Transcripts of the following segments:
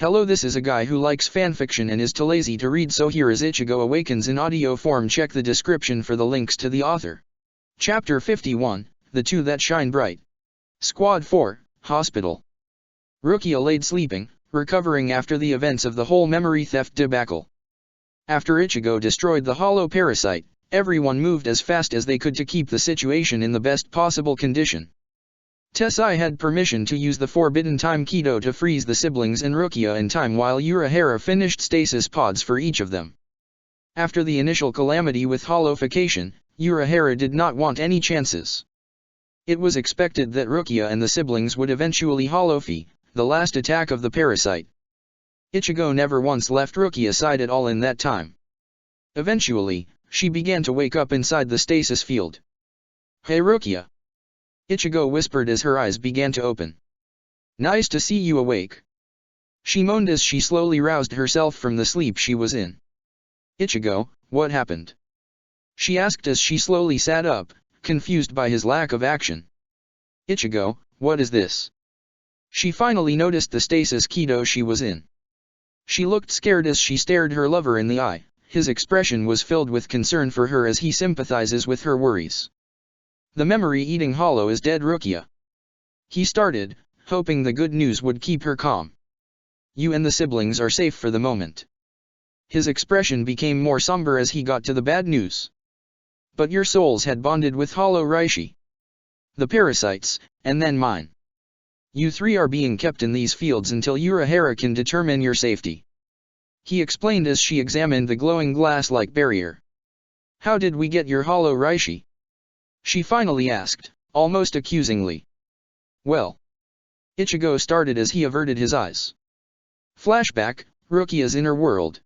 Hello, this is a guy who likes fanfiction and is too lazy to read, so here is Ichigo Awakens in audio form. Check the description for the links to the author. Chapter 51, The Two That Shine Bright. Squad 4, Hospital. Rukia laid sleeping, recovering after the events of the whole memory theft debacle. After Ichigo destroyed the hollow parasite, everyone moved as fast as they could to keep the situation in the best possible condition. Tessai had permission to use the forbidden time Kido to freeze the siblings and Rukia in time while Urahara finished stasis pods for each of them. After the initial calamity with hollowification, Urahara did not want any chances. It was expected that Rukia and the siblings would eventually hollow-fi, the last attack of the parasite. Ichigo never once left Rukia's side at all in that time. Eventually, she began to wake up inside the stasis field. "Hey Rukia!" Ichigo whispered as her eyes began to open. "Nice to see you awake." She moaned as she slowly roused herself from the sleep she was in. "Ichigo, what happened?" she asked as she slowly sat up, confused by his lack of action. "Ichigo, what is this?" She finally noticed the stasis Kido she was in. She looked scared as she stared her lover in the eye. His expression was filled with concern for her as he sympathizes with her worries. "The memory-eating hollow is dead, Rukia," he started, hoping the good news would keep her calm. "You and the siblings are safe for the moment." His expression became more somber as he got to the bad news. "But your souls had bonded with Hollow Reishi. The parasites, and then mine. You three are being kept in these fields until Urahara can determine your safety," he explained as she examined the glowing glass-like barrier. "How did we get your Hollow Reishi?" she finally asked, almost accusingly. "Well," Ichigo started as he averted his eyes. Flashback, Rukia's inner world.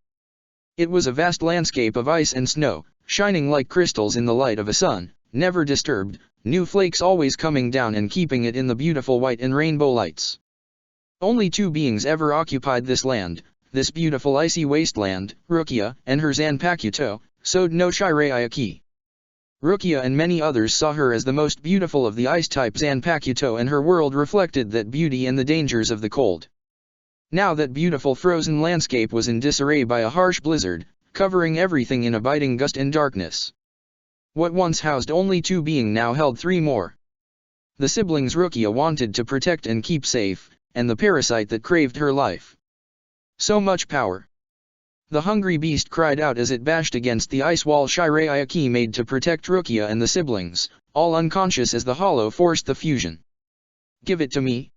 It was a vast landscape of ice and snow, shining like crystals in the light of a sun, never disturbed, new flakes always coming down and keeping it in the beautiful white and rainbow lights. Only two beings ever occupied this land, this beautiful icy wasteland, Rukia and her Zanpakuto, Sode no Shirayuki. Rukia and many others saw her as the most beautiful of the ice-type Zanpakuto, and her world reflected that beauty and the dangers of the cold. Now that beautiful frozen landscape was in disarray by a harsh blizzard, covering everything in a biting gust and darkness. What once housed only two beings now held three more. The siblings Rukia wanted to protect and keep safe, and the parasite that craved her life. So much power. The hungry beast cried out as it bashed against the ice wall Shirayuki made to protect Rukia and the siblings, all unconscious as the hollow forced the fusion. "Give it to me!"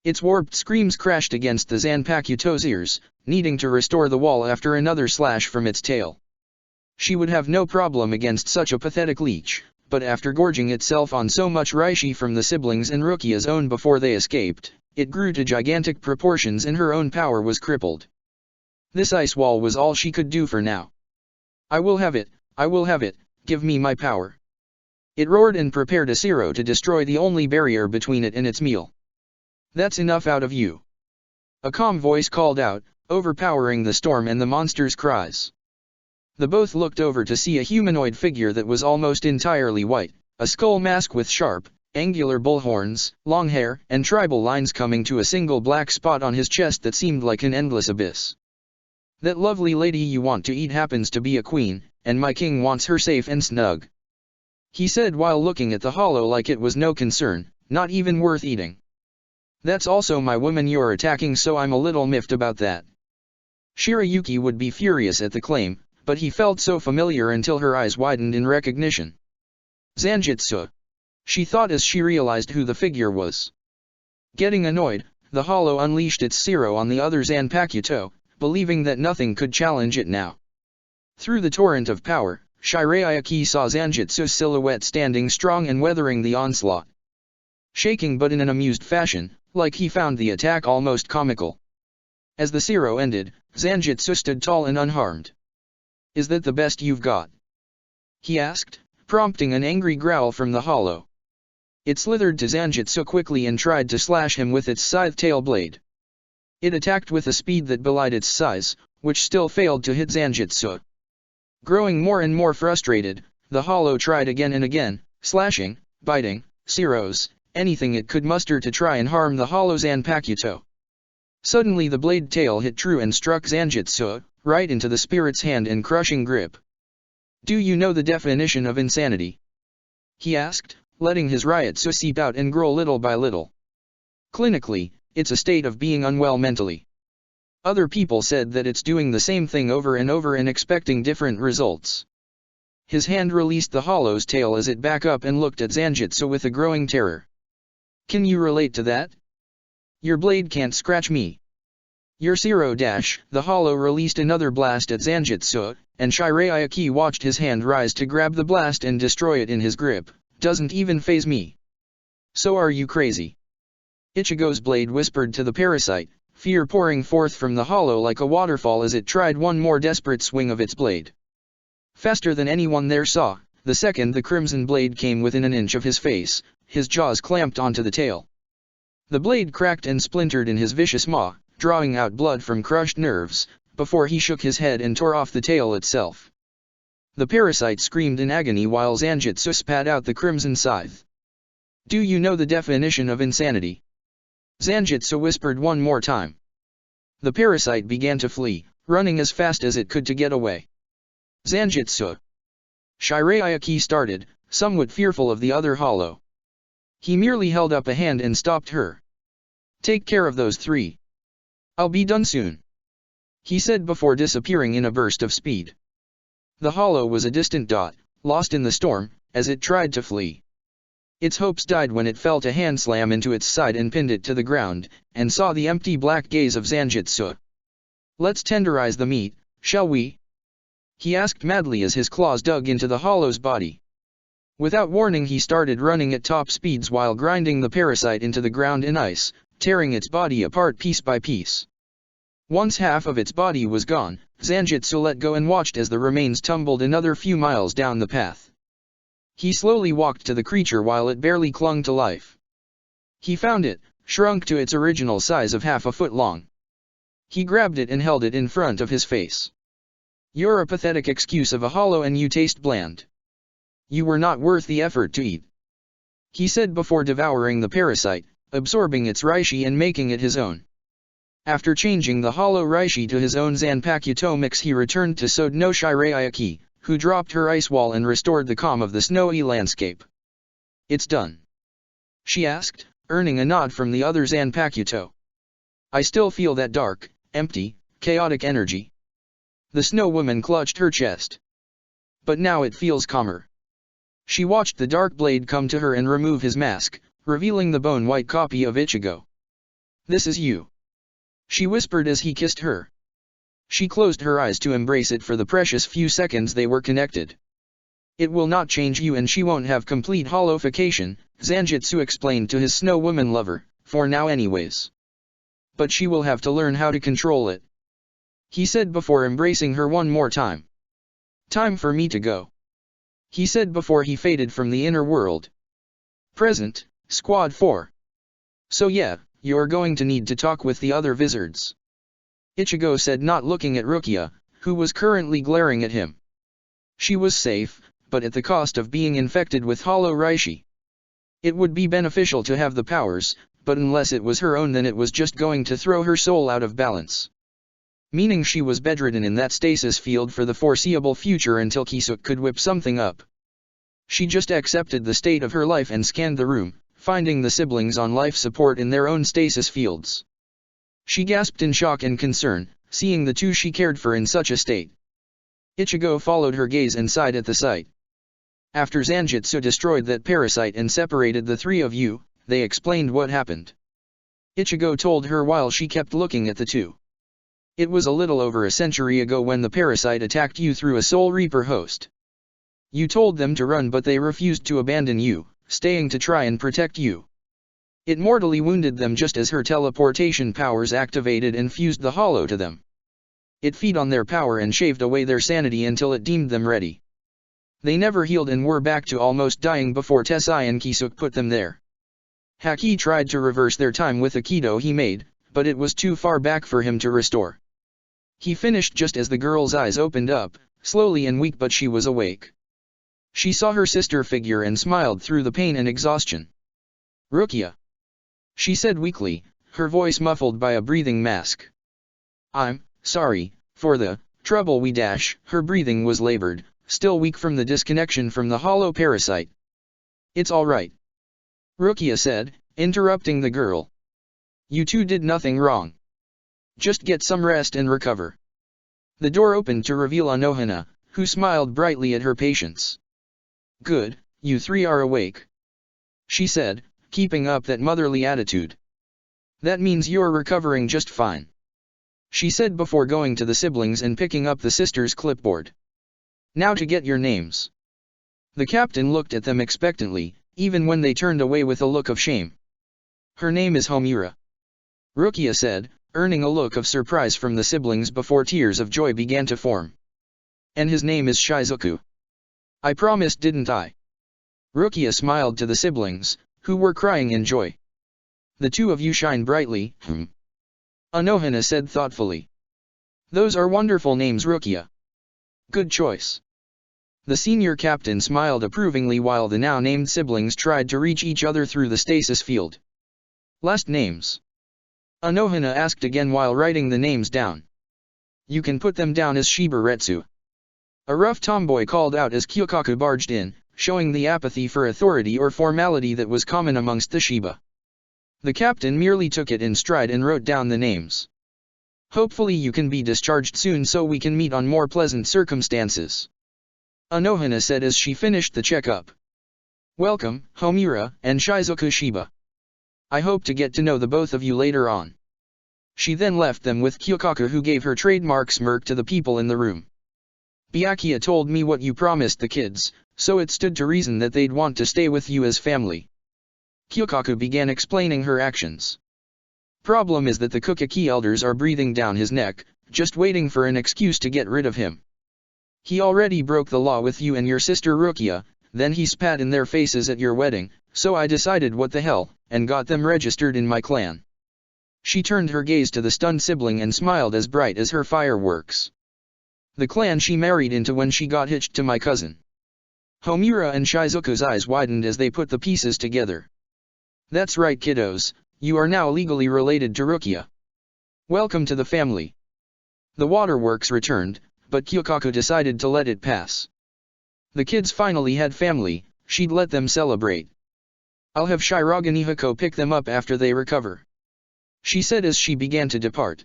Its warped screams crashed against the Zanpakuto's ears, needing to restore the wall after another slash from its tail. She would have no problem against such a pathetic leech, but after gorging itself on so much Reishi from the siblings and Rukia's own before they escaped, it grew to gigantic proportions and her own power was crippled. This ice wall was all she could do for now. "I will have it, I will have it, give me my power." It roared and prepared a zero to destroy the only barrier between it and its meal. "That's enough out of you," a calm voice called out, overpowering the storm and the monster's cries. The both looked over to see a humanoid figure that was almost entirely white, a skull mask with sharp, angular bullhorns, long hair, and tribal lines coming to a single black spot on his chest that seemed like an endless abyss. "That lovely lady you want to eat happens to be a queen, and my king wants her safe and snug," he said while looking at the hollow like it was no concern, not even worth eating. "That's also my woman you're attacking, so I'm a little miffed about that." Shirayuki would be furious at the claim, but he felt so familiar until her eyes widened in recognition. Zanjitsu, she thought as she realized who the figure was. Getting annoyed, the hollow unleashed its zero on the other Zanpakuto, believing that nothing could challenge it now. Through the torrent of power, Shirayuki saw Zanjitsu's silhouette standing strong and weathering the onslaught. Shaking but in an amused fashion, like he found the attack almost comical. As the zero ended, Zanjitsu stood tall and unharmed. "Is that the best you've got?" he asked, prompting an angry growl from the hollow. It slithered to Zanjitsu quickly and tried to slash him with its scythe tail blade. It attacked with a speed that belied its size, which still failed to hit Zanjitsu. Growing more and more frustrated, the hollow tried again and again, slashing, biting, zeros, anything it could muster to try and harm the hollow Zanpakuto. Suddenly the blade tail hit true and struck Zanjitsu right into the spirit's hand in crushing grip. "Do you know the definition of insanity?" he asked, letting his Ryutsu seep out and grow little by little. "Clinically, it's a state of being unwell mentally. Other people said that it's doing the same thing over and over and expecting different results." His hand released the hollow's tail as it back up and looked at Zanjitsu with a growing terror. "Can you relate to that? Your blade can't scratch me." "Your zero dash." The hollow released another blast at Zanjitsu, and Shirayuki watched his hand rise to grab the blast and destroy it in his grip. "Doesn't even faze me." "So are you crazy?" Ichigo's blade whispered to the parasite, fear pouring forth from the hollow like a waterfall as it tried one more desperate swing of its blade. Faster than anyone there saw, the second the crimson blade came within an inch of his face, his jaws clamped onto the tail. The blade cracked and splintered in his vicious maw, drawing out blood from crushed nerves, before he shook his head and tore off the tail itself. The parasite screamed in agony while Zanjitsu spat out the crimson scythe. "Do you know the definition of insanity?" Zanjitsu whispered one more time. The parasite began to flee, running as fast as it could to get away. "Zanjitsu!" Shirayuki started, somewhat fearful of the other hollow. He merely held up a hand and stopped her. "Take care of those three. I'll be done soon," he said before disappearing in a burst of speed. The hollow was a distant dot, lost in the storm, as it tried to flee. Its hopes died when it felt a hand slam into its side and pinned it to the ground, and saw the empty black gaze of Zanjitsu. "Let's tenderize the meat, shall we?" he asked madly as his claws dug into the hollow's body. Without warning he started running at top speeds while grinding the parasite into the ground in ice, tearing its body apart piece by piece. Once half of its body was gone, Zanjitsu let go and watched as the remains tumbled another few miles down the path. He slowly walked to the creature while it barely clung to life. He found it, shrunk to its original size of half a foot long. He grabbed it and held it in front of his face. "You're a pathetic excuse of a hollow and you taste bland. You were not worth the effort to eat," he said before devouring the parasite, absorbing its reishi and making it his own. After changing the hollow reishi to his own Zanpakuto mix, he returned to Sode no Shirayuki, who dropped her ice wall and restored the calm of the snowy landscape. "It's done?" she asked, earning a nod from the other Zanpakuto. "I still feel that dark, empty, chaotic energy." The snow woman clutched her chest. "But now it feels calmer." She watched the dark blade come to her and remove his mask, revealing the bone-white copy of Ichigo. "This is you," she whispered as he kissed her. She closed her eyes to embrace it for the precious few seconds they were connected. "It will not change you and she won't have complete hollowification," Zanjitsu explained to his snow woman lover, "for now anyways. But she will have to learn how to control it," he said before embracing her one more time. "Time for me to go," he said before he faded from the inner world. Present, Squad 4. "So yeah, you're going to need to talk with the other wizards," Ichigo said, not looking at Rukia, who was currently glaring at him. She was safe, but at the cost of being infected with hollow reishi. It would be beneficial to have the powers, but unless it was her own then it was just going to throw her soul out of balance. Meaning she was bedridden in that stasis field for the foreseeable future until Kisuk could whip something up. She just accepted the state of her life and scanned the room, finding the siblings on life support in their own stasis fields. She gasped in shock and concern, seeing the two she cared for in such a state. Ichigo followed her gaze and sighed at the sight. "After Zanjitsu destroyed that parasite and separated the three of you, they explained what happened," Ichigo told her while she kept looking at the two. "It was a little over a century ago when the parasite attacked you through a Soul Reaper host. You told them to run but they refused to abandon you, staying to try and protect you. It mortally wounded them just as her teleportation powers activated and fused the hollow to them. It fed on their power and shaved away their sanity until it deemed them ready. They never healed and were back to almost dying before Tessai and Kisuk put them there. Haki tried to reverse their time with a Kido he made, but it was too far back for him to restore." He finished just as the girl's eyes opened up, slowly and weak, but she was awake. She saw her sister figure and smiled through the pain and exhaustion. "Rukia," she said weakly, her voice muffled by a breathing mask. I'm sorry for the trouble we dash. Her breathing was labored, still weak from the disconnection from the hollow parasite. It's all right, Rukia said, interrupting the girl. You two did nothing wrong. Just get some rest and recover. The door opened to reveal Anohana, who smiled brightly at her patients. Good, you three are awake, she said, keeping up that motherly attitude. That means you're recovering just fine, she said before going to the siblings and picking up the sisters' clipboard. Now to get your names. The captain looked at them expectantly, even when they turned away with a look of shame. Her name is Homura, Rukia said, earning a look of surprise from the siblings before tears of joy began to form. And his name is Shizuku. I promised, didn't I? Rukia smiled to the siblings, who were crying in joy. The two of you shine brightly, Anohana said thoughtfully. Those are wonderful names, Rukia. Good choice. The senior captain smiled approvingly while the now named siblings tried to reach each other through the stasis field. Last names? Anohana asked again while writing the names down. You can put them down as Shibaretsu. A rough tomboy called out as Kyokaku barged in, showing the apathy for authority or formality that was common amongst the Shiba. The captain merely took it in stride and wrote down the names. Hopefully you can be discharged soon so we can meet on more pleasant circumstances, Anohana said as she finished the checkup. Welcome, Homura and Shizuku Shiba. I hope to get to know the both of you later on. She then left them with Kyokaku, who gave her trademark smirk to the people in the room. Byakuya told me what you promised the kids, so it stood to reason that they'd want to stay with you as family. Kyokaku began explaining her actions. Problem is that the Kukaki elders are breathing down his neck, just waiting for an excuse to get rid of him. He already broke the law with you and your sister Rukia, then he spat in their faces at your wedding, so I decided what the hell, and got them registered in my clan. She turned her gaze to the stunned sibling and smiled as bright as her fireworks. The clan she married into when she got hitched to my cousin. Homura and Shizuku's eyes widened as they put the pieces together. That's right, kiddos, you are now legally related to Rukia. Welcome to the family. The waterworks returned, but Kyokaku decided to let it pass. The kids finally had family, she'd let them celebrate. I'll have Shirogane Hiko pick them up after they recover, she said as she began to depart.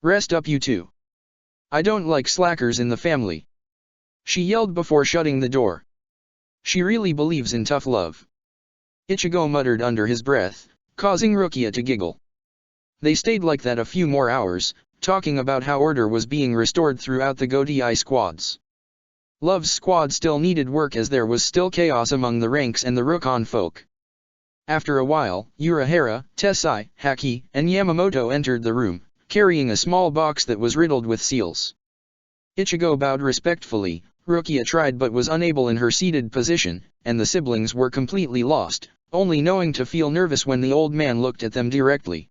Rest up, you two. I don't like slackers in the family, she yelled before shutting the door. She really believes in tough love, Ichigo muttered under his breath, causing Rukia to giggle. They stayed like that a few more hours, talking about how order was being restored throughout the Godei squads. Love's squad still needed work as there was still chaos among the ranks and the Rukon folk. After a while, Urahara, Tessai, Haki, and Yamamoto entered the room, carrying a small box that was riddled with seals. Ichigo bowed respectfully. Rukia tried but was unable in her seated position, and the siblings were completely lost, only knowing to feel nervous when the old man looked at them directly.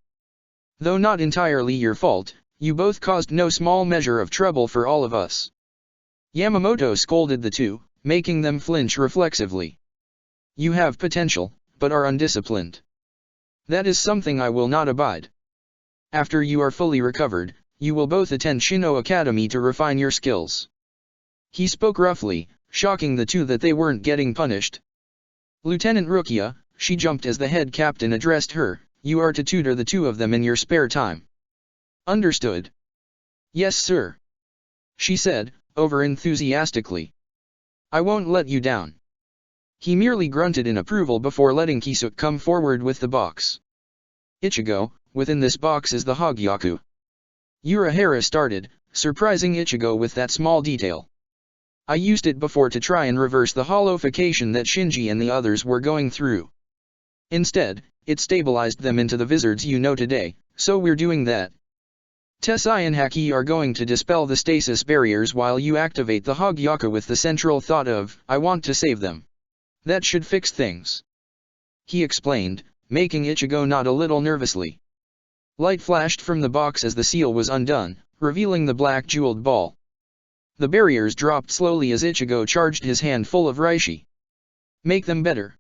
Though not entirely your fault, you both caused no small measure of trouble for all of us, Yamamoto scolded the two, making them flinch reflexively. You have potential, but are undisciplined. That is something I will not abide. After you are fully recovered, you will both attend Shino Academy to refine your skills. He spoke roughly, shocking the two that they weren't getting punished. Lieutenant Rukia, she jumped as the head captain addressed her, you are to tutor the two of them in your spare time. Understood. Yes, sir, she said, over-enthusiastically. I won't let you down. He merely grunted in approval before letting Kisuke come forward with the box. Ichigo, within this box is the Hogyaku. Urahara started, surprising Ichigo with that small detail. I used it before to try and reverse the hollowification that Shinji and the others were going through. Instead, it stabilized them into the wizards you know today, so we're doing that. Tessai and Haki are going to dispel the stasis barriers while you activate the Hogyaku with the central thought of, I want to save them. That should fix things, he explained, making Ichigo nod a little nervously. Light flashed from the box as the seal was undone, revealing the black jeweled ball. The barriers dropped slowly as Ichigo charged his hand full of Reishi. Make them better,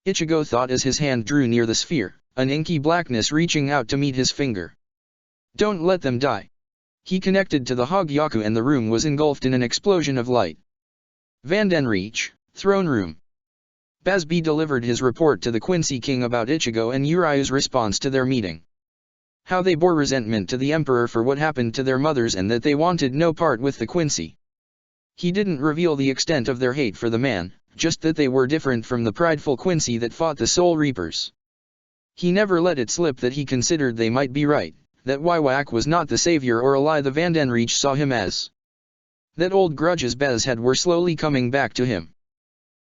Ichigo thought as his hand drew near the sphere, an inky blackness reaching out to meet his finger. Don't let them die. He connected to the Hogyaku and the room was engulfed in an explosion of light. Vandenreach, throne room. Basby delivered his report to the Quincy king about Ichigo and Uriu's response to their meeting. How they bore resentment to the emperor for what happened to their mothers and that they wanted no part with the Quincy. He didn't reveal the extent of their hate for the man, just that they were different from the prideful Quincy that fought the Soul Reapers. He never let it slip that he considered they might be right, that Waiwak was not the savior or ally the Vandenreach saw him as. That old grudges Bez had were slowly coming back to him.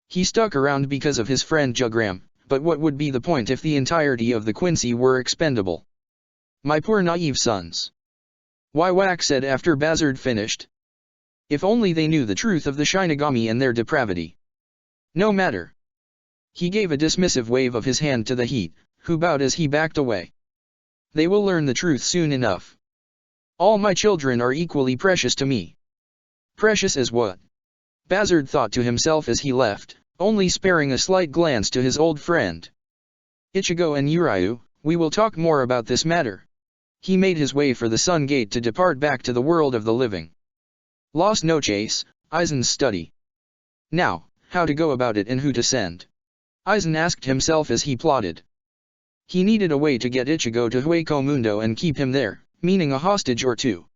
He stuck around because of his friend Jugram, but what would be the point if the entirety of the Quincy were expendable? My poor naive sons. Waiwak said after Bazard finished. If only they knew the truth of the Shinigami and their depravity. No matter. He gave a dismissive wave of his hand to the Heat, who bowed as he backed away. They will learn the truth soon enough. All my children are equally precious to me. Precious as what? Bazard thought to himself as he left, only sparing a slight glance to his old friend. Ichigo and Uriu, we will talk more about this matter. He made his way for the Sun Gate to depart back to the world of the living. Las Noches, Aizen's study. Now, how to go about it and who to send? Aizen asked himself as he plotted. He needed a way to get Ichigo to Hueco Mundo and keep him there, meaning a hostage or two.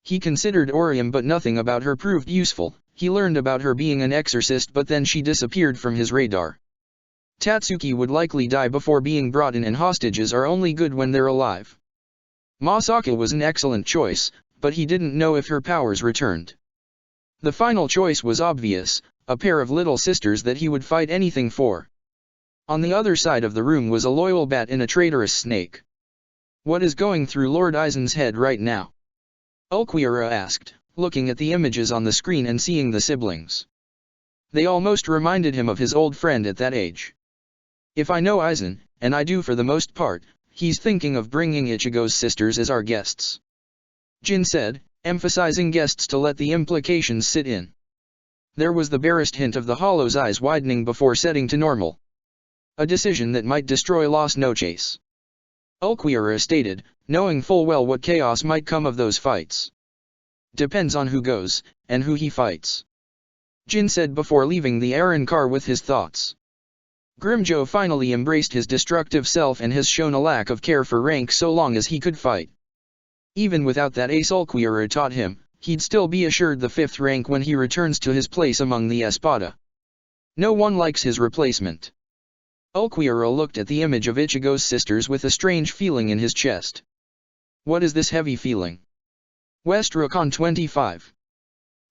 He considered Orium but nothing about her proved useful. He learned about her being an exorcist but then she disappeared from his radar. Tatsuki would likely die before being brought in and hostages are only good when they're alive. Masaka was an excellent choice, but he didn't know if her powers returned. The final choice was obvious, a pair of little sisters that he would fight anything for. On the other side of the room was a loyal bat and a traitorous snake. What is going through Lord Aizen's head right now? Ulquiorra asked, looking at the images on the screen and seeing the siblings. They almost reminded him of his old friend at that age. If I know Aizen, and I do for the most part, he's thinking of bringing Ichigo's sisters as our guests. Jin said, emphasizing guests to let the implications sit in. There was the barest hint of the Hollow's eyes widening before setting to normal. A decision that might destroy Las Noches. Ulquiorra stated, knowing full well what chaos might come of those fights. Depends on who goes, and who he fights. Jin said before leaving the Aaron car with his thoughts. Grimjo finally embraced his destructive self and has shown a lack of care for rank so long as he could fight. Even without that ace Ulquiorra taught him, he'd still be assured the 5th rank when he returns to his place among the Espada. No one likes his replacement. Ulquiorra looked at the image of Ichigo's sisters with a strange feeling in his chest. What is this heavy feeling? West Recon 25.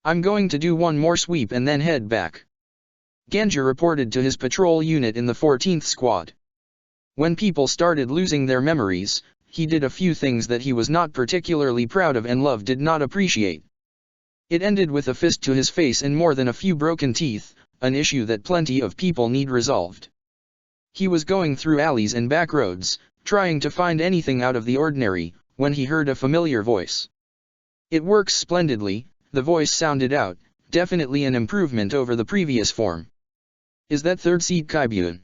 I'm going to do one more sweep and then head back. Ganja reported to his patrol unit in the 14th Squad. When people started losing their memories, he did a few things that he was not particularly proud of and Love did not appreciate. It ended with a fist to his face and more than a few broken teeth, an issue that plenty of people need resolved. He was going through alleys and back roads, trying to find anything out of the ordinary, when he heard a familiar voice. It works splendidly, the voice sounded out, definitely an improvement over the previous form. Is that third seat Kaibyun?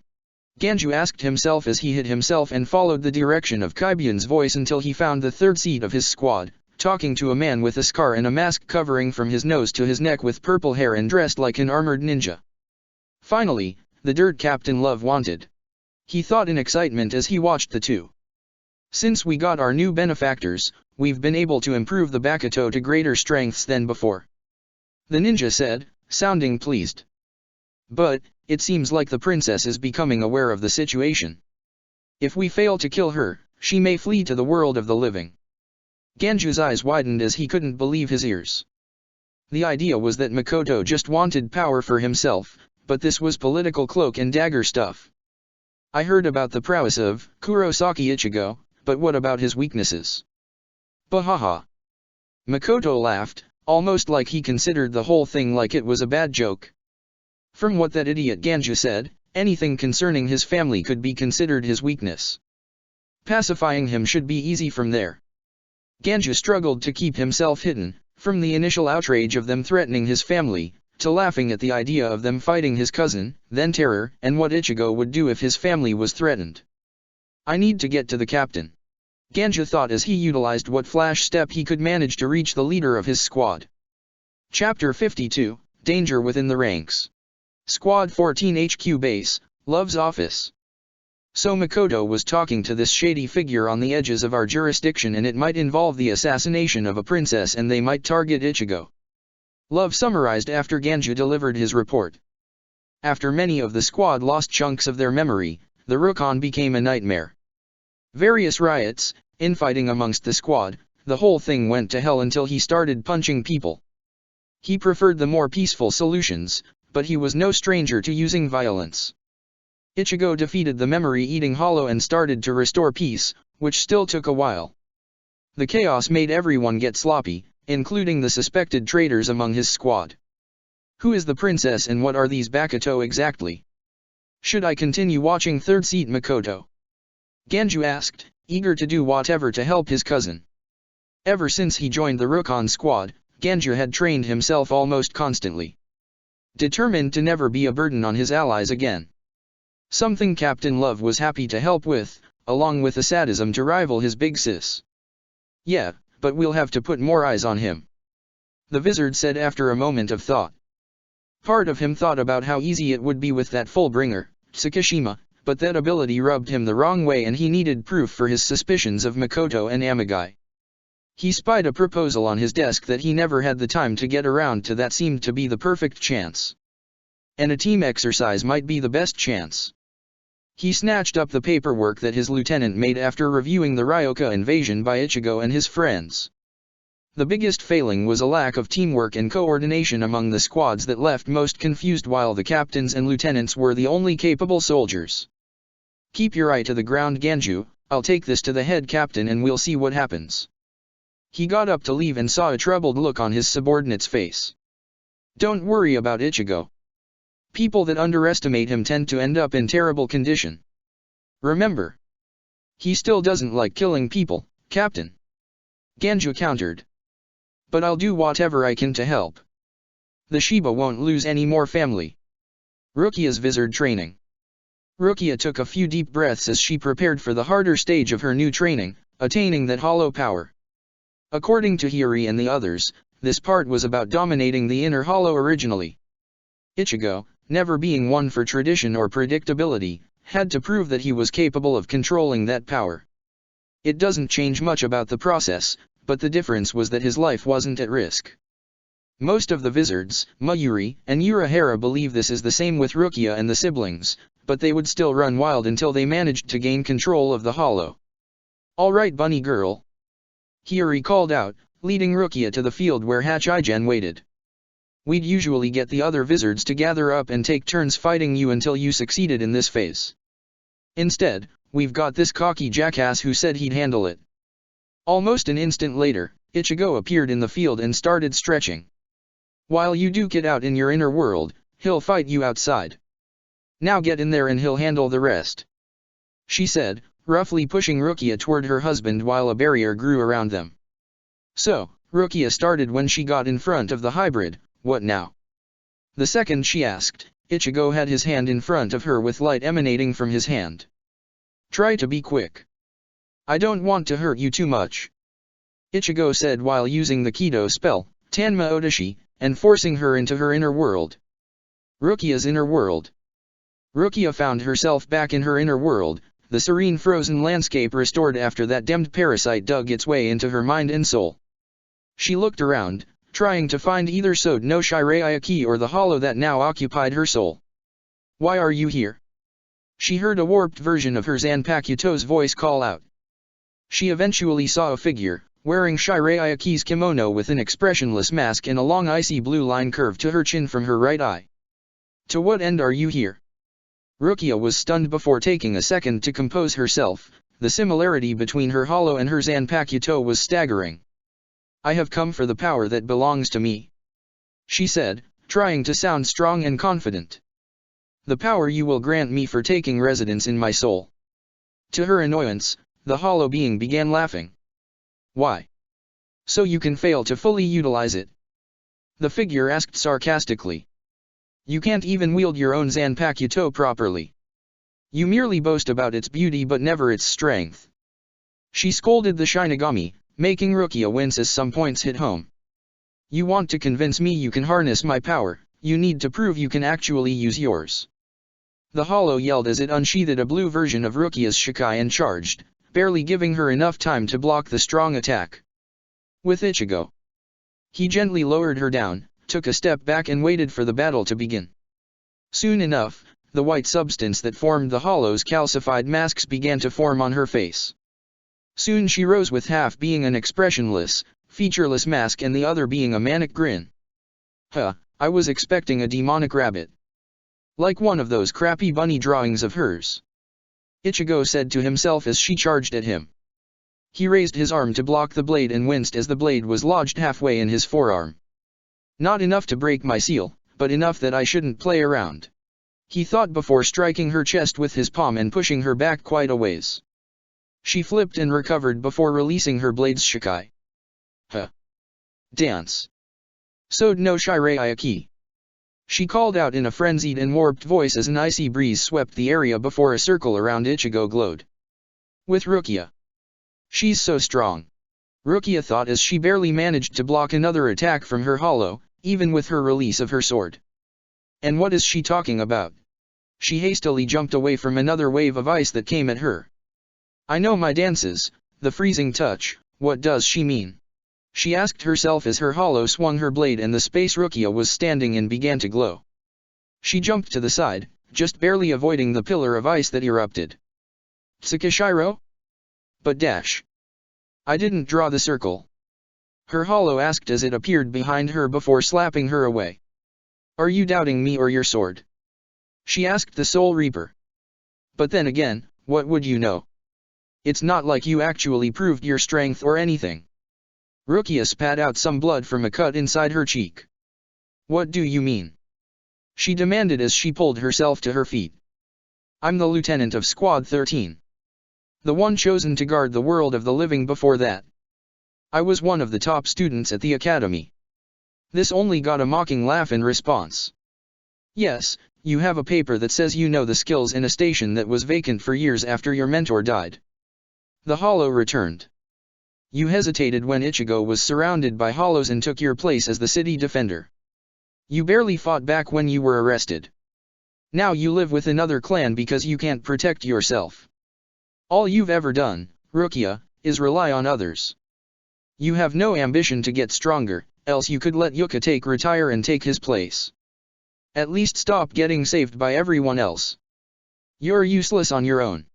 Ganju asked himself as he hid himself and followed the direction of Kaibyun's voice until he found the third seat of his squad, talking to a man with a scar and a mask covering from his nose to his neck with purple hair and dressed like an armored ninja. Finally, the dirt Captain Love wanted. He thought in excitement as he watched the two. Since we got our new benefactors, we've been able to improve the Bakuto to greater strengths than before. The ninja said, sounding pleased. But, it seems like the princess is becoming aware of the situation. If we fail to kill her, she may flee to the world of the living. Ganju's eyes widened as he couldn't believe his ears. The idea was that Makoto just wanted power for himself, but this was political cloak and dagger stuff. I heard about the prowess of Kurosaki Ichigo, but what about his weaknesses? Bahaha. Makoto laughed, almost like he considered the whole thing like it was a bad joke. From what that idiot Ganju said, anything concerning his family could be considered his weakness. Pacifying him should be easy from there. Ganju struggled to keep himself hidden, from the initial outrage of them threatening his family, to laughing at the idea of them fighting his cousin, then terror, and what Ichigo would do if his family was threatened. I need to get to the captain, Ganja thought as he utilized what flash step he could manage to reach the leader of his squad. Chapter 52, Danger Within the Ranks. Squad 14 HQ Base, Love's Office. So Makoto was talking to this shady figure on the edges of our jurisdiction, and it might involve the assassination of a princess and they might target Ichigo. Love summarized after Ganja delivered his report. After many of the squad lost chunks of their memory, the Rukon became a nightmare. Various riots, infighting amongst the squad, the whole thing went to hell until he started punching people. He preferred the more peaceful solutions, but he was no stranger to using violence. Ichigo defeated the memory-eating hollow and started to restore peace, which still took a while. The chaos made everyone get sloppy, including the suspected traitors among his squad. Who is the princess and what are these Bakuto exactly? Should I continue watching third seat Makoto? Ganju asked, eager to do whatever to help his cousin. Ever since he joined the Rukon squad, Ganju had trained himself almost constantly, determined to never be a burden on his allies again. Something Captain Love was happy to help with, along with the sadism to rival his big sis. Yeah, but we'll have to put more eyes on him, the wizard said after a moment of thought. Part of him thought about how easy it would be with that Fullbringer, Tsukishima, but that ability rubbed him the wrong way and he needed proof for his suspicions of Makoto and Amagai. He spied a proposal on his desk that he never had the time to get around to that seemed to be the perfect chance. And a team exercise might be the best chance. He snatched up the paperwork that his lieutenant made after reviewing the Ryoka invasion by Ichigo and his friends. The biggest failing was a lack of teamwork and coordination among the squads that left most confused while the captains and lieutenants were the only capable soldiers. Keep your eye to the ground, Ganju, I'll take this to the head captain and we'll see what happens. He got up to leave and saw a troubled look on his subordinate's face. Don't worry about Ichigo. People that underestimate him tend to end up in terrible condition. Remember, he still doesn't like killing people, Captain. Ganju countered. But I'll do whatever I can to help. The Shiba won't lose any more family. Rukia's wizard training. Rukia took a few deep breaths as she prepared for the harder stage of her new training, attaining that hollow power. According to Hiri and the others, this part was about dominating the inner hollow originally. Ichigo, never being one for tradition or predictability, had to prove that he was capable of controlling that power. It doesn't change much about the process, but the difference was that his life wasn't at risk. Most of the wizards, Mayuri and Urahara, believe this is the same with Rukia and the siblings, but they would still run wild until they managed to gain control of the hollow. All right, bunny girl. Hiri called out, leading Rukia to the field where Hachigen waited. We'd usually get the other wizards to gather up and take turns fighting you until you succeeded in this phase. Instead, we've got this cocky jackass who said he'd handle it. Almost an instant later, Ichigo appeared in the field and started stretching. While you duke it out in your inner world, he'll fight you outside. Now get in there and he'll handle the rest, she said, roughly pushing Rukia toward her husband while a barrier grew around them. So, Rukia started when she got in front of the hybrid. What now? The second she asked, Ichigo had his hand in front of her with light emanating from his hand. Try to be quick. I don't want to hurt you too much, Ichigo said while using the Kido spell, Tanma Odashi, and forcing her into her inner world. Rukia's inner world. Rukia found herself back in her inner world, the serene frozen landscape restored after that damned parasite dug its way into her mind and soul. She looked around, trying to find either Sode no Shirayaki or the hollow that now occupied her soul. Why are you here? She heard a warped version of her Zanpakuto's voice call out. She eventually saw a figure, wearing Shirayaki's kimono with an expressionless mask and a long icy blue line curved to her chin from her right eye. To what end are you here? Rukia was stunned before taking a second to compose herself. The similarity between her hollow and her Zanpakuto was staggering. I have come for the power that belongs to me, she said, trying to sound strong and confident. The power you will grant me for taking residence in my soul. To her annoyance, the hollow being began laughing. Why? So you can fail to fully utilize it? The figure asked sarcastically. You can't even wield your own Zanpakuto properly. You merely boast about its beauty but never its strength. She scolded the Shinigami, making Rukia wince as some points hit home. You want to convince me you can harness my power, you need to prove you can actually use yours. The hollow yelled as it unsheathed a blue version of Rukia's Shikai and charged, barely giving her enough time to block the strong attack. With Ichigo, he gently lowered her down, took a step back and waited for the battle to begin. Soon enough, the white substance that formed the hollow's calcified masks began to form on her face. Soon she rose with half being an expressionless, featureless mask and the other being a manic grin. Huh, I was expecting a demonic rabbit. Like one of those crappy bunny drawings of hers. Ichigo said to himself as she charged at him. He raised his arm to block the blade and winced as the blade was lodged halfway in his forearm. Not enough to break my seal, but enough that I shouldn't play around. He thought before striking her chest with his palm and pushing her back quite a ways. She flipped and recovered before releasing her blade's Shikai. Huh. Dance. Sode no Shirei Ayaki. She called out in a frenzied and warped voice as an icy breeze swept the area before a circle around Ichigo glowed. With Rukia. She's so strong. Rukia thought as she barely managed to block another attack from her hollow, even with her release of her sword. And what is she talking about? She hastily jumped away from another wave of ice that came at her. I know my dances, the freezing touch, what does she mean? She asked herself as her hollow swung her blade and the space Rukia was standing in began to glow. She jumped to the side, just barely avoiding the pillar of ice that erupted. Tsukishiro? But dash. I didn't draw the circle. Her hollow asked as it appeared behind her before slapping her away. Are you doubting me or your sword? She asked the Soul Reaper. But then again, what would you know? It's not like you actually proved your strength or anything. Rukia spat out some blood from a cut inside her cheek. What do you mean? She demanded as she pulled herself to her feet. I'm the lieutenant of Squad 13. The one chosen to guard the world of the living before that. I was one of the top students at the academy. This only got a mocking laugh in response. Yes, you have a paper that says you know the skills in a station that was vacant for years after your mentor died. The hollow returned. You hesitated when Ichigo was surrounded by hollows and took your place as the city defender. You barely fought back when you were arrested. Now you live with another clan because you can't protect yourself. All you've ever done, Rukia, is rely on others. You have no ambition to get stronger, else you could let Yuka retire and take his place. At least stop getting saved by everyone else. You're useless on your own.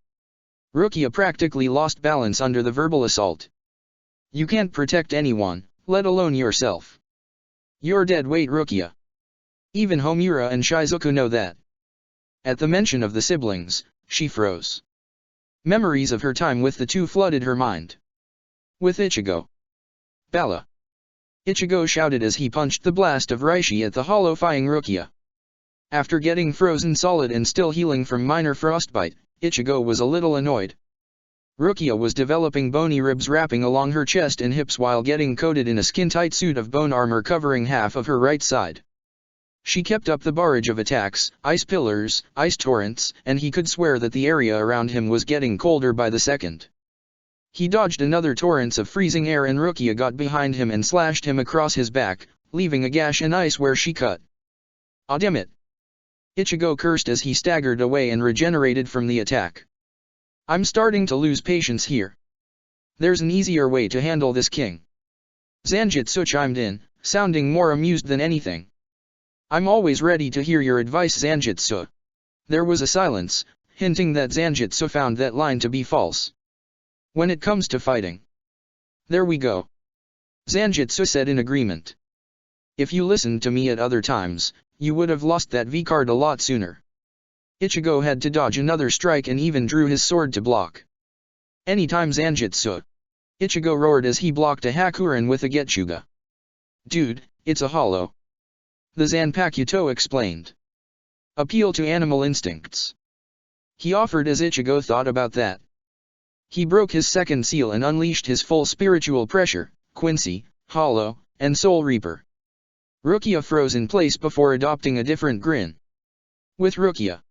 Rukia practically lost balance under the verbal assault. You can't protect anyone, let alone yourself. You're dead weight, Rukia. Even Homura and Shizuku know that. At the mention of the siblings, she froze. Memories of her time with the two flooded her mind. With Ichigo. Bala. Ichigo shouted as he punched the blast of Reishi at the hollowifying Rukia. After getting frozen solid and still healing from minor frostbite, Ichigo was a little annoyed. Rukia was developing bony ribs wrapping along her chest and hips while getting coated in a skin-tight suit of bone armor covering half of her right side. She kept up the barrage of attacks, ice pillars, ice torrents, and he could swear that the area around him was getting colder by the second. He dodged another torrents of freezing air and Rukia got behind him and slashed him across his back, leaving a gash in ice where she cut. Ah, damn it! Ichigo cursed as he staggered away and regenerated from the attack. I'm starting to lose patience here. There's an easier way to handle this king. Zanjitsu chimed in, sounding more amused than anything. I'm always ready to hear your advice, Zanjitsu. There was a silence, hinting that Zanjitsu found that line to be false. When it comes to fighting. There we go. Zanjitsu said in agreement. If you listened to me at other times, you would have lost that V-card a lot sooner. Ichigo had to dodge another strike and even drew his sword to block. Anytime Zanjitsu. Ichigo roared as he blocked a Hakuren with a Getsuga. Dude, it's a hollow. The Zanpakuto explained. Appeal to animal instincts. He offered as Ichigo thought about that. He broke his second seal and unleashed his full spiritual pressure, Quincy, Hollow, and Soul Reaper. Rukia froze in place before adopting a different grin. With Rukia.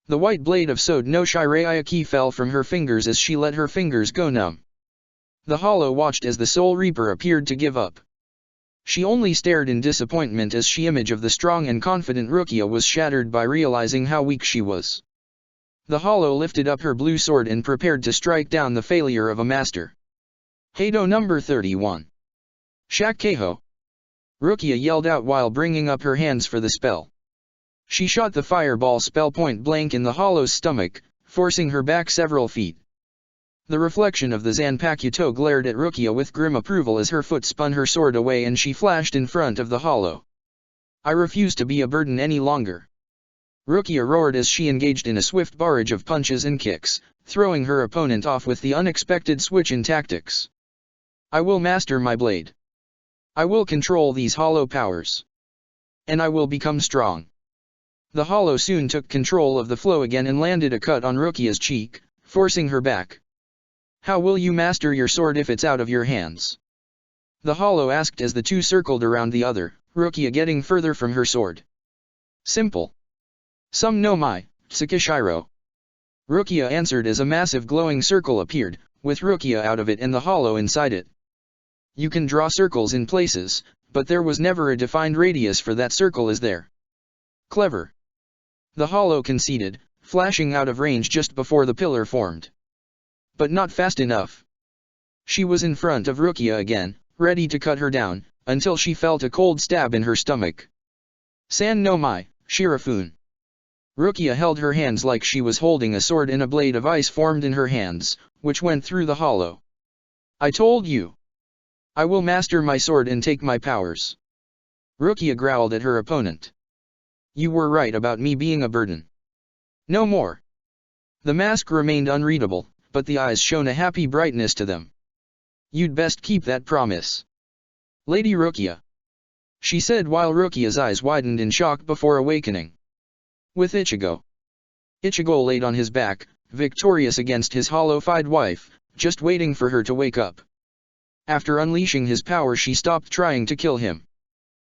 The white blade of Sode no Shirayaki fell from her fingers as she let her fingers go numb. The Hollow watched as the Soul Reaper appeared to give up. She only stared in disappointment as the image of the strong and confident Rukia was shattered by realizing how weak she was. The Hollow lifted up her blue sword and prepared to strike down the failure of a master. Heido number 31. Shak Keiho. Rukia yelled out while bringing up her hands for the spell. She shot the fireball spell point blank in the Hollow's stomach, forcing her back several feet. The reflection of the Zanpakuto glared at Rukia with grim approval as her foot spun her sword away and she flashed in front of the Hollow. I refuse to be a burden any longer. Rukia roared as she engaged in a swift barrage of punches and kicks, throwing her opponent off with the unexpected switch in tactics. I will master my blade. I will control these Hollow powers. And I will become strong. The Hollow soon took control of the flow again and landed a cut on Rukia's cheek, forcing her back. How will you master your sword if it's out of your hands? The Hollow asked as the two circled around the other, Rukia getting further from her sword. Simple. Some no mai, Tsukishiro. Rukia answered as a massive glowing circle appeared, with Rukia out of it and the Hollow inside it. You can draw circles in places, but there was never a defined radius for that circle, is there? Clever. The Hollow conceded, flashing out of range just before the pillar formed. But not fast enough. She was in front of Rukia again, ready to cut her down, until she felt a cold stab in her stomach. San no mai, Shirafun. Rukia held her hands like she was holding a sword and a blade of ice formed in her hands, which went through the Hollow. I told you. I will master my sword and take my powers. Rukia growled at her opponent. You were right about me being a burden. No more. The mask remained unreadable, but the eyes shone a happy brightness to them. You'd best keep that promise. Lady Rukia. She said while Rukia's eyes widened in shock before awakening. With Ichigo. Ichigo laid on his back, victorious against his hollow-eyed wife, just waiting for her to wake up. After unleashing his power, she stopped trying to kill him.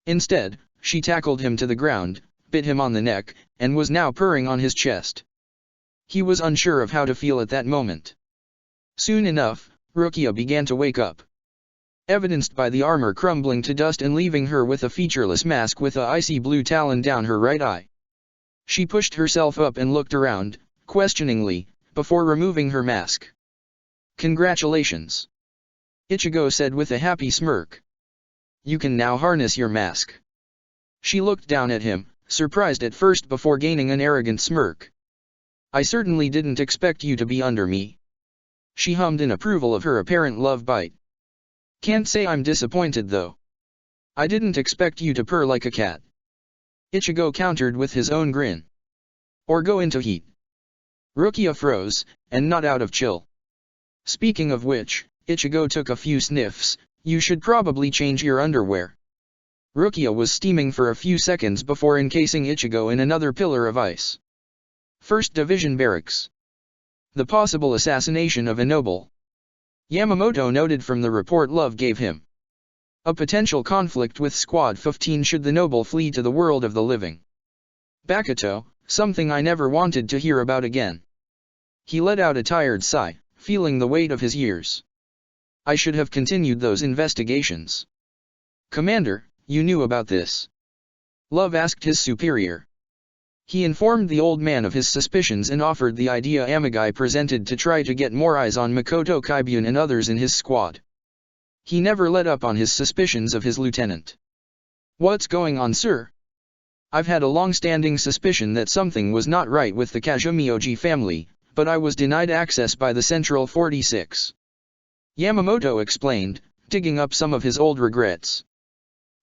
Instead, she tackled him to the ground, bit him on the neck, and was now purring on his chest. He was unsure of how to feel at that moment. Soon enough, Rukia began to wake up. Evidenced by the armor crumbling to dust and leaving her with a featureless mask with a icy blue talon down her right eye. She pushed herself up and looked around, questioningly, before removing her mask. Congratulations. Ichigo said with a happy smirk. You can now harness your mask. She looked down at him, surprised at first before gaining an arrogant smirk. I certainly didn't expect you to be under me. She hummed in approval of her apparent love bite. Can't say I'm disappointed though. I didn't expect you to purr like a cat. Ichigo countered with his own grin. Or go into heat. Rukia froze, and not out of chill. Speaking of which, Ichigo took a few sniffs. You should probably change your underwear. Rukia was steaming for a few seconds before encasing Ichigo in another pillar of ice. First Division Barracks. The possible assassination of a noble. Yamamoto noted from the report Love gave him. A potential conflict with Squad 15 should the noble flee to the world of the living. Bakuto, something I never wanted to hear about again. He let out a tired sigh, feeling the weight of his years. I should have continued those investigations. Commander, you knew about this? Love asked his superior. He informed the old man of his suspicions and offered the idea Amagai presented to try to get more eyes on Makoto Kaibun and others in his squad. He never let up on his suspicions of his lieutenant. What's going on, sir? I've had a long-standing suspicion that something was not right with the Kazumioji family, but I was denied access by the Central 46. Yamamoto explained, digging up some of his old regrets.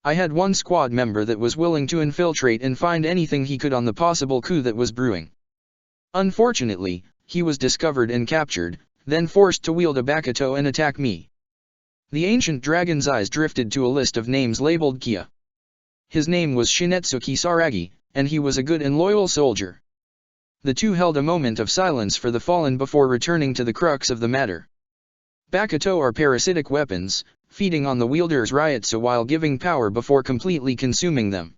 I had one squad member that was willing to infiltrate and find anything he could on the possible coup that was brewing. Unfortunately, he was discovered and captured, then forced to wield a Bakuto and attack me. The ancient dragon's eyes drifted to a list of names labeled Kia. His name was Shinetsuki Saragi, and he was a good and loyal soldier. The two held a moment of silence for the fallen before returning to the crux of the matter. Bakuto are parasitic weapons, feeding on the wielder's ryotsu while giving power before completely consuming them.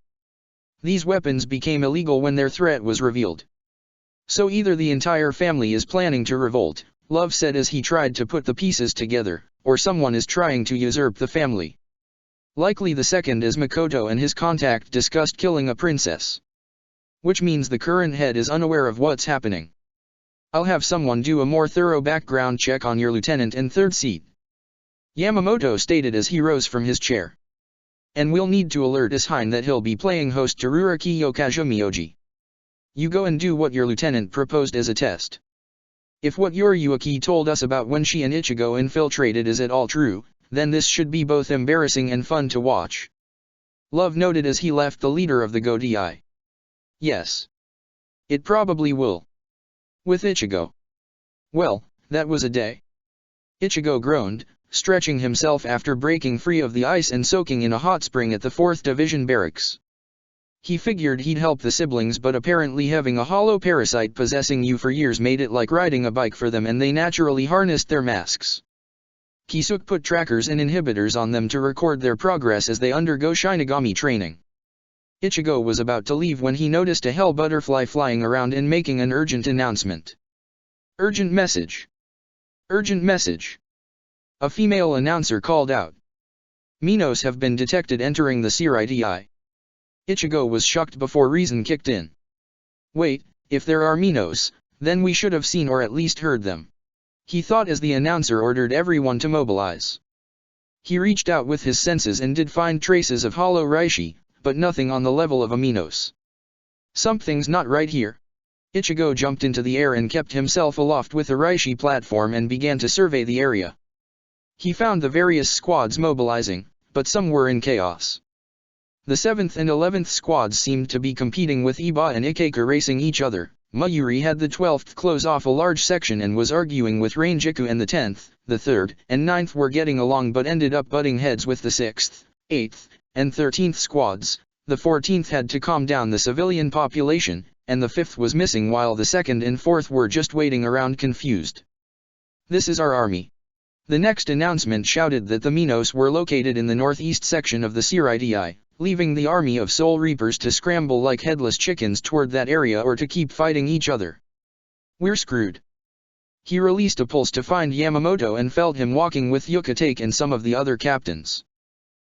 These weapons became illegal when their threat was revealed. So either the entire family is planning to revolt, Love said as he tried to put the pieces together, or someone is trying to usurp the family. Likely the second, as Makoto and his contact discussed killing a princess. Which means the current head is unaware of what's happening. I'll have someone do a more thorough background check on your lieutenant in third seat, Yamamoto stated as he rose from his chair. And we'll need to alert Ishine that he'll be playing host to Ruriki Yokazumiyoji. You go and do what your lieutenant proposed as a test. If what Yuriyuki told us about when she and Ichigo infiltrated is at all true, then this should be both embarrassing and fun to watch. Love noted as he left the leader of the Godai. Yes. It probably will. With Ichigo. Well, that was a day. Ichigo groaned, stretching himself after breaking free of the ice and soaking in a hot spring at the 4th Division barracks. He figured he'd help the siblings, but apparently having a hollow parasite possessing you for years made it like riding a bike for them, and they naturally harnessed their masks. Kisuke put trackers and inhibitors on them to record their progress as they undergo Shinigami training. Ichigo was about to leave when he noticed a hell butterfly flying around and making an urgent announcement. Urgent message. Urgent message. A female announcer called out. Minos have been detected entering the Siri. Ichigo was shocked before reason kicked in. Wait, if there are Minos, then we should have seen or at least heard them. He thought as the announcer ordered everyone to mobilize. He reached out with his senses and did find traces of hollow Reishi, but nothing on the level of a Minos. Something's not right here. Ichigo jumped into the air and kept himself aloft with a Reishi platform and began to survey the area. He found the various squads mobilizing, but some were in chaos. The 7th and 11th squads seemed to be competing with Iba and Ikeka racing each other. Mayuri had the 12th close off a large section and was arguing with Rangiku, and the 10th, the 3rd, and 9th were getting along but ended up butting heads with the 6th, 8th, and 13th squads. The 14th had to calm down the civilian population, and the 5th was missing while the 2nd and 4th were just waiting around confused. This is our army. The next announcement shouted that the Minos were located in the northeast section of the Siri, leaving the army of Soul Reapers to scramble like headless chickens toward that area or to keep fighting each other. We're screwed. He released a pulse to find Yamamoto and felt him walking with Yukatake and some of the other captains.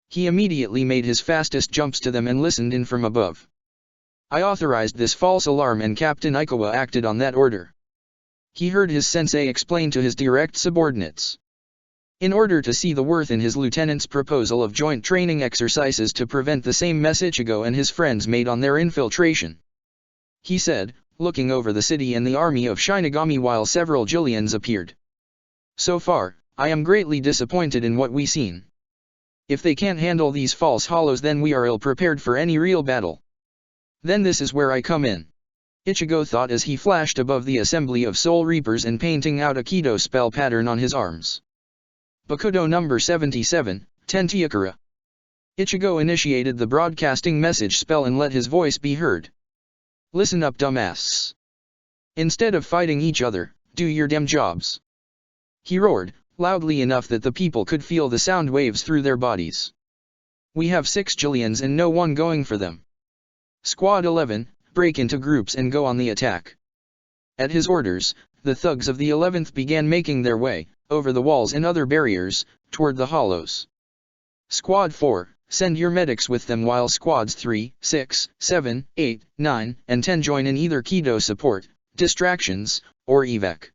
He immediately made his fastest jumps to them and listened in from above. I authorized this false alarm and Captain Ikawa acted on that order. He heard his sensei explain to his direct subordinates. In order to see the worth in his lieutenant's proposal of joint training exercises to prevent the same mess Ichigo and his friends made on their infiltration. He said, looking over the city and the army of Shinigami while several Jillians appeared. So far, I am greatly disappointed in what we've seen. If they can't handle these false hollows, then we are ill-prepared for any real battle. Then this is where I come in. Ichigo thought as he flashed above the assembly of Soul Reapers and painting out a Kido spell pattern on his arms. Bakudo number 77, Tentiakura. Ichigo initiated the broadcasting message spell and let his voice be heard. Listen up, dumbass. Instead of fighting each other, do your damn jobs. He roared, loudly enough that the people could feel the sound waves through their bodies. We have 6 Jillians and no one going for them. Squad 11, break into groups and go on the attack. At his orders, the thugs of the 11th began making their way, over the walls and other barriers, toward the hollows. Squad 4, send your medics with them while squads 3, 6, 7, 8, 9, and 10 join in either Kido support, distractions, or evac.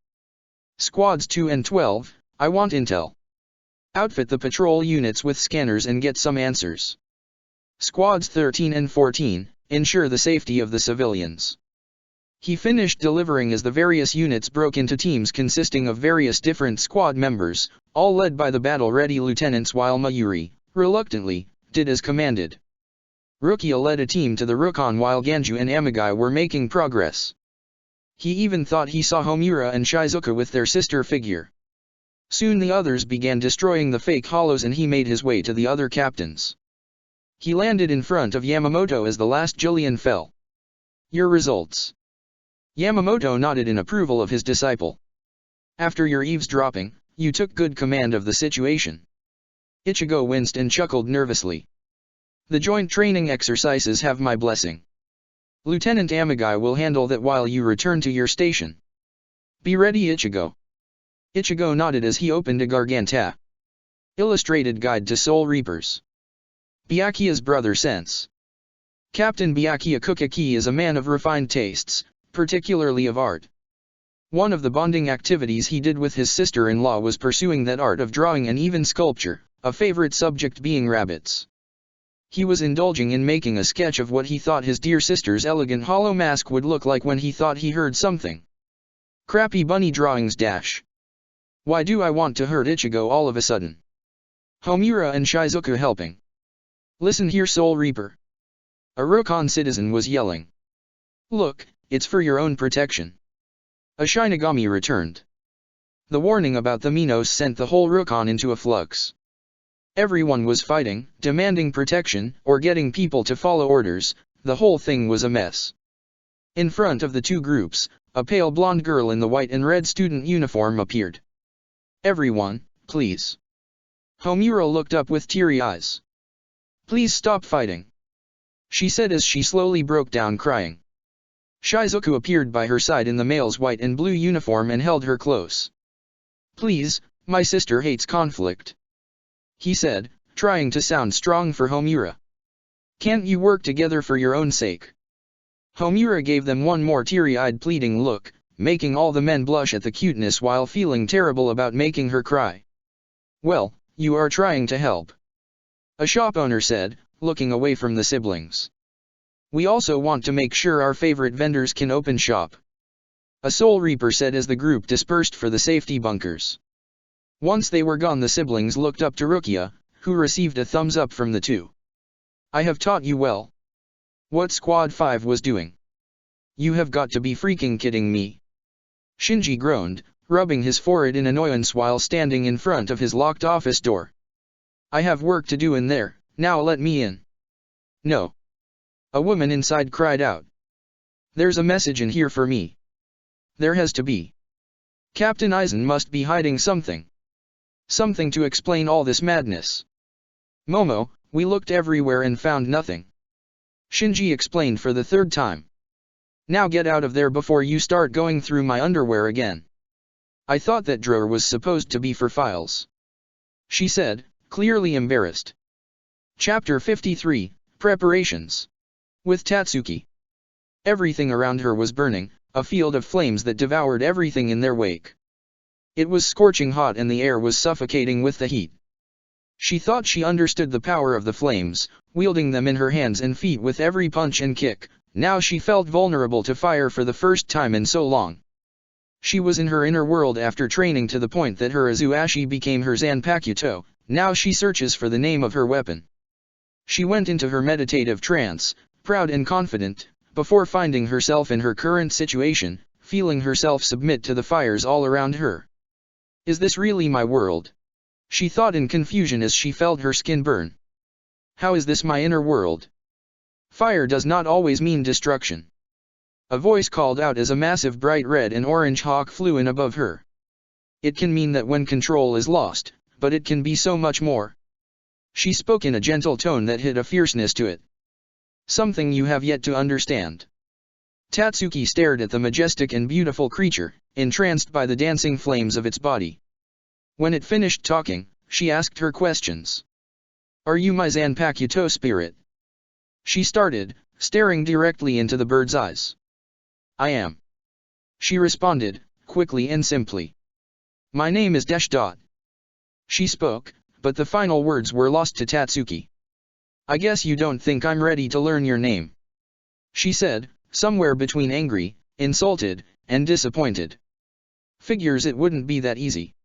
Squads 2 and 12, I want intel. Outfit the patrol units with scanners and get some answers. Squads 13 and 14, ensure the safety of the civilians. He finished delivering as the various units broke into teams consisting of various different squad members, all led by the battle-ready lieutenants, while Mayuri, reluctantly, did as commanded. Rukia led a team to the Rukon while Ganju and Amagai were making progress. He even thought he saw Homura and Shizuka with their sister figure. Soon the others began destroying the fake hollows and he made his way to the other captains. He landed in front of Yamamoto as the last Jillian fell. Your results. Yamamoto nodded in approval of his disciple. After your eavesdropping, you took good command of the situation. Ichigo winced and chuckled nervously. The joint training exercises have my blessing. Lieutenant Amagai will handle that while you return to your station. Be ready, Ichigo. Ichigo nodded as he opened a Garganta. Illustrated Guide to Soul Reapers. Byakuya's brother Sense. Captain Byakuya Kukaki is a man of refined tastes, particularly of art. One of the bonding activities he did with his sister-in-law was pursuing that art of drawing and even sculpture, a favorite subject being rabbits. He was indulging in making a sketch of what he thought his dear sister's elegant hollow mask would look like when he thought he heard something. Crappy bunny drawings dash. Why do I want to hurt Ichigo all of a sudden? Homura and Shizuku helping. Listen here, Soul Reaper. A Rokon citizen was yelling. Look, it's for your own protection. A Shinigami returned. The warning about the Minos sent the whole Rokon into a flux. Everyone was fighting, demanding protection, or getting people to follow orders. The whole thing was a mess. In front of the two groups, a pale blonde girl in the white and red student uniform appeared. Everyone, please. Homura looked up with teary eyes. Please stop fighting, she said as she slowly broke down crying. Shizuku appeared by her side in the male's white and blue uniform and held her close. Please, my sister hates conflict, he said, trying to sound strong for Homura. Can't you work together for your own sake? Homura gave them one more teary-eyed pleading look, making all the men blush at the cuteness while feeling terrible about making her cry. Well, you are trying to help, a shop owner said, looking away from the siblings. We also want to make sure our favorite vendors can open shop, a Soul Reaper said as the group dispersed for the safety bunkers. Once they were gone, the siblings looked up to Rukia, who received a thumbs up from the two. I have taught you well. What Squad 5 was doing? You have got to be freaking kidding me. Shinji groaned, rubbing his forehead in annoyance while standing in front of his locked office door. I have work to do in there, now let me in. No. A woman inside cried out. There's a message in here for me. There has to be. Captain Aizen must be hiding something. Something to explain all this madness. Momo, we looked everywhere and found nothing. Shinji explained for the third time. Now get out of there before you start going through my underwear again. I thought that drawer was supposed to be for files, she said, clearly embarrassed. Chapter 53, Preparations. With Tatsuki. Everything around her was burning, a field of flames that devoured everything in their wake. It was scorching hot and the air was suffocating with the heat. She thought she understood the power of the flames, wielding them in her hands and feet with every punch and kick. Now she felt vulnerable to fire for the first time in so long. She was in her inner world after training to the point that her Azuashi became her Zanpakuto. Now she searches for the name of her weapon. She went into her meditative trance, proud and confident, before finding herself in her current situation, feeling herself submit to the fires all around her. Is this really my world? She thought in confusion as she felt her skin burn. How is this my inner world? Fire does not always mean destruction. A voice called out as a massive bright red and orange hawk flew in above her. It can mean that when control is lost, but it can be so much more. She spoke in a gentle tone that hid a fierceness to it. Something you have yet to understand. Tatsuki stared at the majestic and beautiful creature, entranced by the dancing flames of its body. When it finished talking, she asked her questions. Are you my Zanpakuto spirit? She started, staring directly into the bird's eyes. I am. She responded, quickly and simply. My name is Dash. She spoke, but the final words were lost to Tatsuki. I guess you don't think I'm ready to learn your name, she said, somewhere between angry, insulted, and disappointed. Figures it wouldn't be that easy.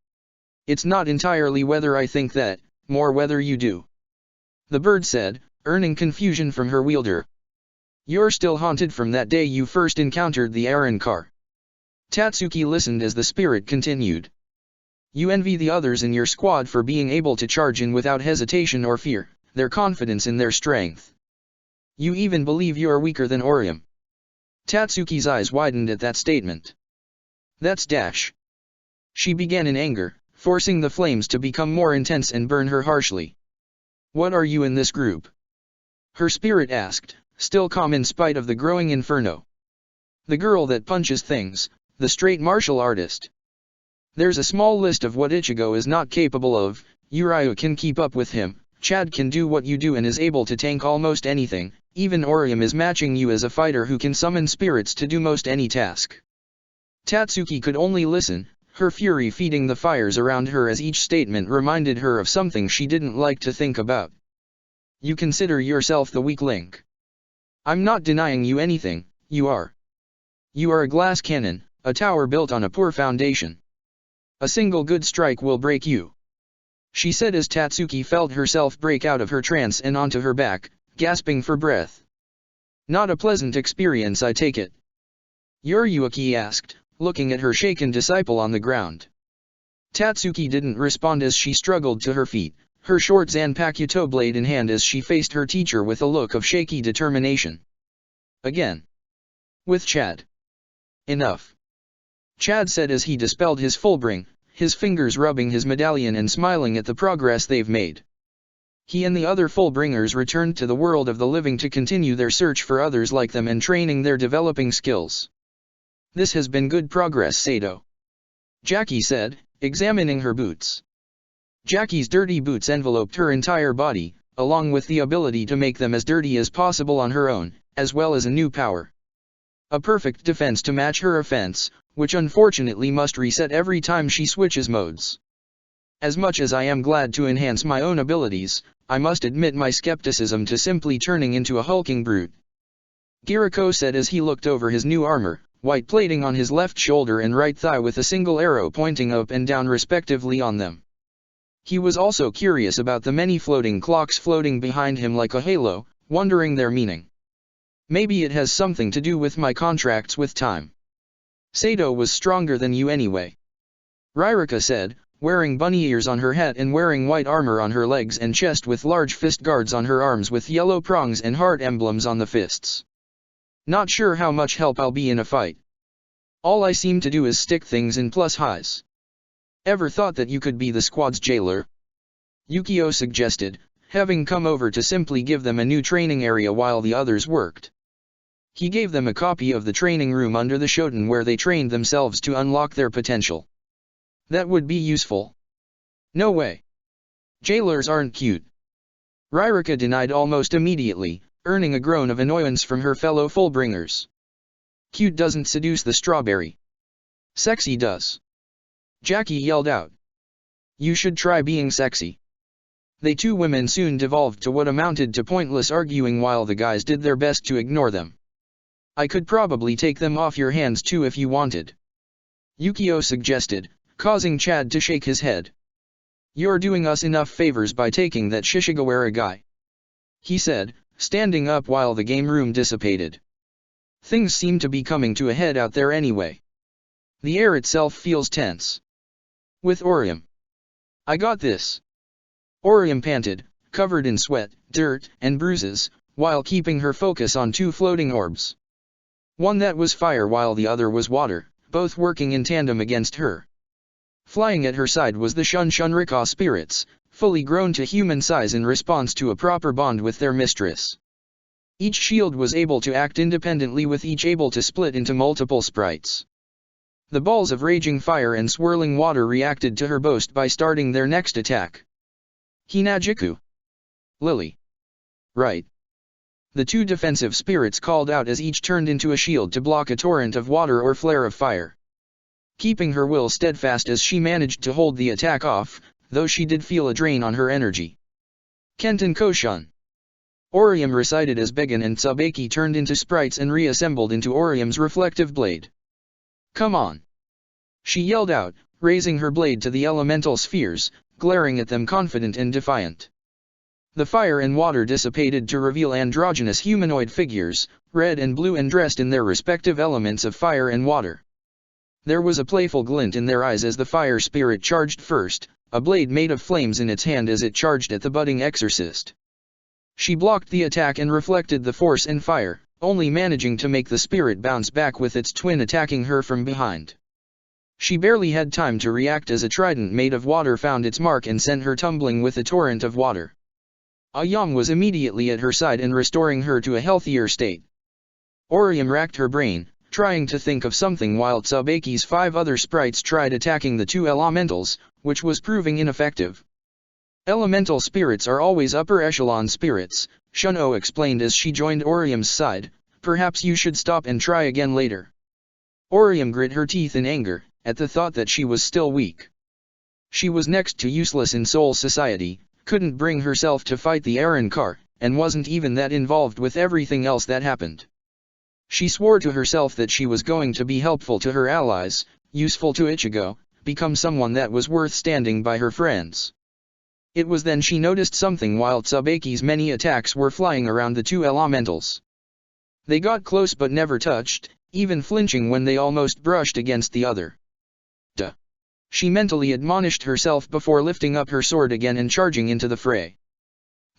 It's not entirely whether I think that, more whether you do. The bird said, earning confusion from her wielder. You're still haunted from that day you first encountered the Aaron car. Tatsuki listened as the spirit continued. You envy the others in your squad for being able to charge in without hesitation or fear, their confidence in their strength. You even believe you are weaker than Orium. Tatsuki's eyes widened at that statement. That's Dash. She began in anger, forcing the flames to become more intense and burn her harshly. What are you in this group? Her spirit asked, still calm in spite of the growing inferno. The girl that punches things, the straight martial artist. There's a small list of what Ichigo is not capable of. Uriah can keep up with him, Chad can do what you do and is able to tank almost anything, even Orium is matching you as a fighter who can summon spirits to do most any task. Tatsuki could only listen, her fury feeding the fires around her as each statement reminded her of something she didn't like to think about. You consider yourself the weak link. I'm not denying you anything, you are. You are a glass cannon, a tower built on a poor foundation. A single good strike will break you. She said as Tatsuki felt herself break out of her trance and onto her back, gasping for breath. Not a pleasant experience, I take it. Yuki asked, looking at her shaken disciple on the ground. Tatsuki didn't respond as she struggled to her feet, her short Zanpakuto blade in hand as she faced her teacher with a look of shaky determination. Again. With Chad. Enough. Chad said as he dispelled his Fullbring, his fingers rubbing his medallion and smiling at the progress they've made. He and the other Fullbringers returned to the world of the living to continue their search for others like them and training their developing skills. This has been good progress, Sato. Jackie said, examining her boots. Jackie's dirty boots enveloped her entire body, along with the ability to make them as dirty as possible on her own, as well as a new power. A perfect defense to match her offense, which unfortunately must reset every time she switches modes. As much as I am glad to enhance my own abilities, I must admit my skepticism to simply turning into a hulking brute. Giriko said as he looked over his new armor, white plating on his left shoulder and right thigh with a single arrow pointing up and down respectively on them. He was also curious about the many floating clocks floating behind him like a halo, wondering their meaning. Maybe it has something to do with my contracts with time. Sato was stronger than you anyway. Ririka said, wearing bunny ears on her hat and wearing white armor on her legs and chest with large fist guards on her arms with yellow prongs and heart emblems on the fists. Not sure how much help I'll be in a fight. All I seem to do is stick things in plus highs. Ever thought that you could be the squad's jailer? Yukio suggested, having come over to simply give them a new training area while the others worked. He gave them a copy of the training room under the Shoten where they trained themselves to unlock their potential. That would be useful. No way. Jailers aren't cute. Ririka denied almost immediately, earning a groan of annoyance from her fellow Fullbringers. Cute doesn't seduce the strawberry. Sexy does. Jackie yelled out. You should try being sexy. They two women soon devolved to what amounted to pointless arguing while the guys did their best to ignore them. I could probably take them off your hands too if you wanted. Yukio suggested, causing Chad to shake his head. You're doing us enough favors by taking that Shishigawara guy. He said, standing up while the game room dissipated. Things seem to be coming to a head out there anyway. The air itself feels tense. With Orium. I got this. Orium panted, covered in sweat, dirt, and bruises, while keeping her focus on two floating orbs. One that was fire while the other was water, both working in tandem against her. Flying at her side was the Shunshunrika spirits, fully grown to human size in response to a proper bond with their mistress. Each shield was able to act independently with each able to split into multiple sprites. The balls of raging fire and swirling water reacted to her boast by starting their next attack. Hinajiku. Lily. Right. The two defensive spirits called out as each turned into a shield to block a torrent of water or flare of fire. Keeping her will steadfast as she managed to hold the attack off, though she did feel a drain on her energy. Kenton Koshan. Orium recited as Began and Tsubaki turned into sprites and reassembled into Orium's reflective blade. Come on! She yelled out, raising her blade to the elemental spheres, glaring at them confident and defiant. The fire and water dissipated to reveal androgynous humanoid figures, red and blue and dressed in their respective elements of fire and water. There was a playful glint in their eyes as the fire spirit charged first, a blade made of flames in its hand as it charged at the budding exorcist. She blocked the attack and reflected the force and fire, only managing to make the spirit bounce back with its twin attacking her from behind. She barely had time to react as a trident made of water found its mark and sent her tumbling with a torrent of water. Ayam was immediately at her side and restoring her to a healthier state. Orium racked her brain, trying to think of something while Tsubaki's 5 other sprites tried attacking the 2 elementals, which was proving ineffective. Elemental spirits are always upper echelon spirits, Shuno explained as she joined Orium's side. Perhaps you should stop and try again later. Orium grit her teeth in anger, at the thought that she was still weak. She was next to useless in Soul Society, couldn't bring herself to fight the Arrancar, and wasn't even that involved with everything else that happened. She swore to herself that she was going to be helpful to her allies, useful to Ichigo, become someone that was worth standing by her friends. It was then she noticed something while Tsubaki's many attacks were flying around the 2 elementals. They got close but never touched, even flinching when they almost brushed against the other. Duh. She mentally admonished herself before lifting up her sword again and charging into the fray.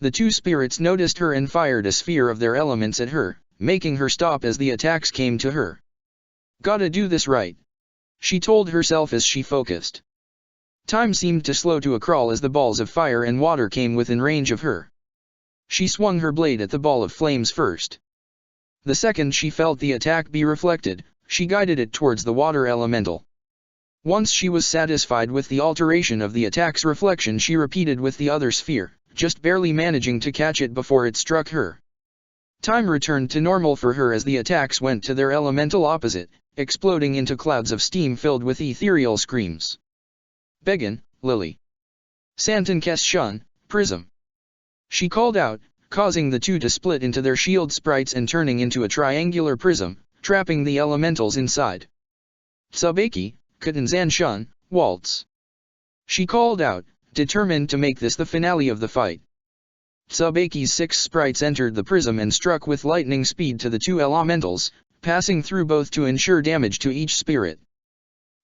The 2 spirits noticed her and fired a sphere of their elements at her, making her stop as the attacks came to her. Gotta do this right, she told herself as she focused. Time seemed to slow to a crawl as the balls of fire and water came within range of her. She swung her blade at the ball of flames first. The second she felt the attack be reflected, she guided it towards the water elemental. Once she was satisfied with the alteration of the attack's reflection, she repeated with the other sphere, just barely managing to catch it before it struck her. Time returned to normal for her as the attacks went to their elemental opposite, exploding into clouds of steam filled with ethereal screams. Began, Lily. Santon Shun, Prism. She called out, causing the 2 to split into their shield sprites and turning into a triangular prism, trapping the elementals inside. Tsubaki, Katanzan Shun, Waltz. She called out, determined to make this the finale of the fight. Tsubaki's 6 sprites entered the prism and struck with lightning speed to the 2 elementals, passing through both to ensure damage to each spirit.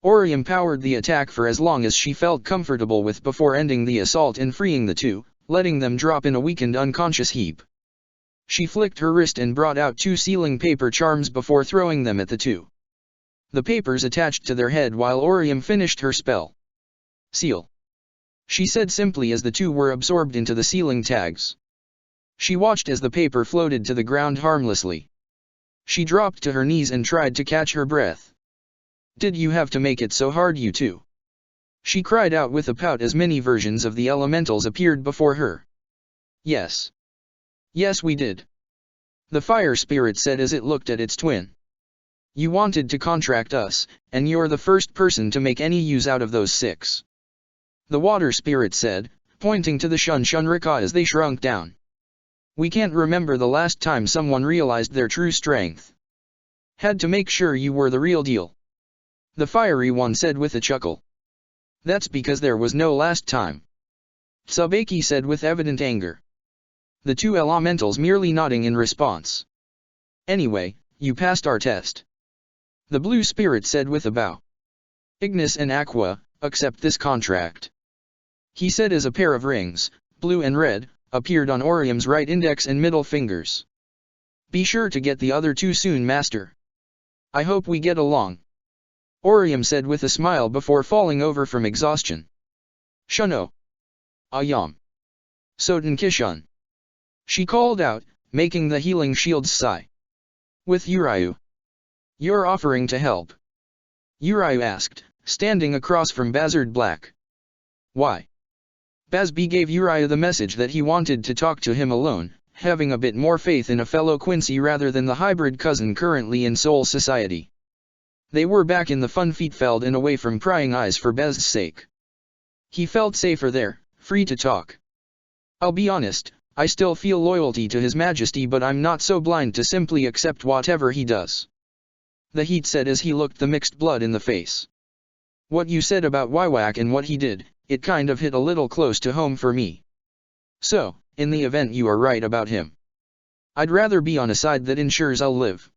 Orium powered the attack for as long as she felt comfortable with before ending the assault and freeing the 2, letting them drop in a weakened unconscious heap. She flicked her wrist and brought out 2 sealing paper charms before throwing them at the 2. The papers attached to their head while Orium finished her spell. Seal. She said simply as the 2 were absorbed into the sealing tags. She watched as the paper floated to the ground harmlessly. She dropped to her knees and tried to catch her breath. Did you have to make it so hard, you 2? She cried out with a pout as many versions of the elementals appeared before her. Yes. Yes, we did. The fire spirit said as it looked at its twin. You wanted to contract us, and you're the first person to make any use out of those 6. The water spirit said, pointing to the Shunrika as they shrunk down. We can't remember the last time someone realized their true strength. Had to make sure you were the real deal. The fiery one said with a chuckle. That's because there was no last time. Tsubaki said with evident anger. The 2 elementals merely nodding in response. Anyway, you passed our test. The blue spirit said with a bow. Ignis and Aqua, accept this contract. He said as a pair of rings, blue and red, appeared on Orium's right index and middle fingers. Be sure to get the other 2 soon, Master. I hope we get along. Orium said with a smile before falling over from exhaustion. Shuno. Ayam. Soten Kishun. She called out, making the healing shields sigh. With Urayu. You're offering to help? Urayu asked, standing across from Bazard Black. Why? Bazb gave Urayu the message that he wanted to talk to him alone, having a bit more faith in a fellow Quincy rather than the hybrid cousin currently in Soul Society. They were back in the Funfeetfeld and away from prying eyes for Baz's sake. He felt safer there, free to talk. I'll be honest, I still feel loyalty to His Majesty, but I'm not so blind to simply accept whatever he does. The Heat said as he looked the mixed blood in the face. What you said about Wywak and what he did, it kind of hit a little close to home for me. So, in the event you are right about him, I'd rather be on a side that ensures I'll live.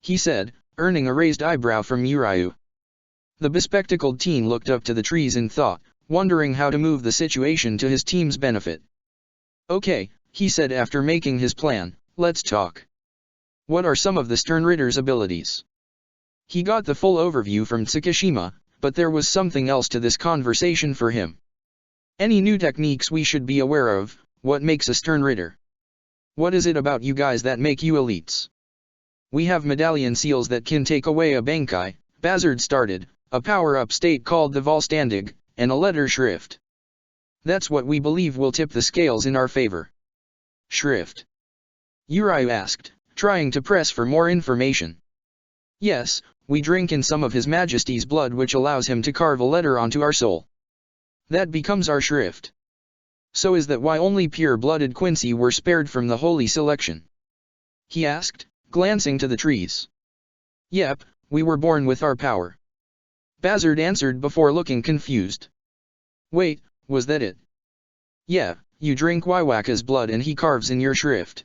He said, earning a raised eyebrow from Urayu. The bespectacled teen looked up to the trees in thought, wondering how to move the situation to his team's benefit. Okay, he said after making his plan, let's talk. What are some of the Sternritter's abilities? He got the full overview from Tsukishima, but there was something else to this conversation for him. Any new techniques we should be aware of, What makes a stern ritter? What is it about you guys that make you elites? We have medallion seals that can take away a bankai, Bazard started, a power-up state called the Volstandig, and a letter shrift. That's what we believe will tip the scales in our favor. Shrift? Uriah asked, trying to press for more information. Yes, we drink in some of His Majesty's blood which allows him to carve a letter onto our soul. That becomes our shrift. So is that why only pure-blooded Quincy were spared from the holy selection? He asked, glancing to the trees. Yep, we were born with our power. Bazard answered before looking confused. Wait, was that it? Yeah, you drink Waiwaka's blood and he carves in your shrift.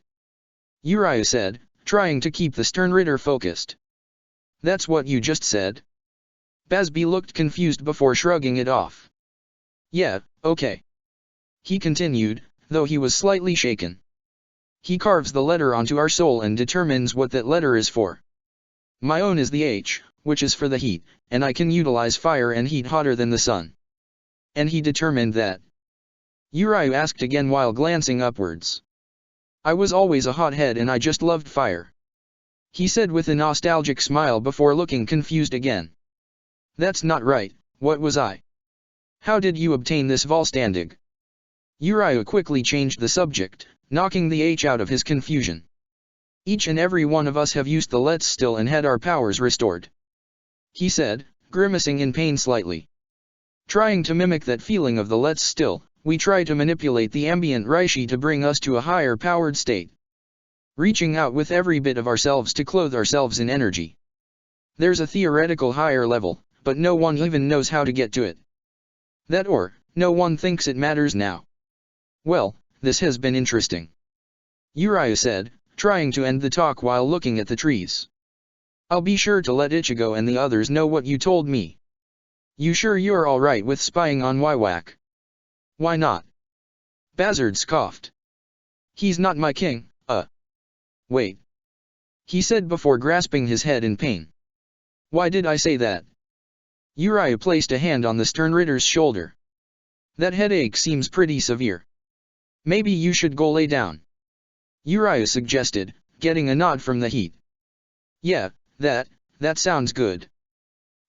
Uriah said, trying to keep the stern ritter focused. That's what you just said? Bazby looked confused before shrugging it off. Yeah, okay. He continued, though he was slightly shaken. He carves the letter onto our soul and determines what that letter is for. My own is the H, which is for the heat, and I can utilize fire and heat hotter than the sun. And he determined that. Uriah asked again while glancing upwards. I was always a hothead and I just loved fire. He said with a nostalgic smile before looking confused again. That's not right, what was I? How did you obtain this Volstandig? Uriah quickly changed the subject, knocking the H out of his confusion. Each and every one of us have used the Let's Still and had our powers restored. He said, grimacing in pain slightly. Trying to mimic that feeling of the Let's Still, we try to manipulate the ambient Reishi to bring us to a higher powered state. Reaching out with every bit of ourselves to clothe ourselves in energy. There's a theoretical higher level, but no one even knows how to get to it. That or, no one thinks it matters now. Well, this has been interesting. Uriah said, trying to end the talk while looking at the trees. I'll be sure to let Ichigo and the others know what you told me. You sure you're alright with spying on Waiwak? Why not? Bazard scoffed. He's not my king, Wait. He said before grasping his head in pain. Why did I say that? Uriah placed a hand on the stern ritter's shoulder. That headache seems pretty severe. Maybe you should go lay down. Uriah suggested, getting a nod from the heat. Yeah, that sounds good.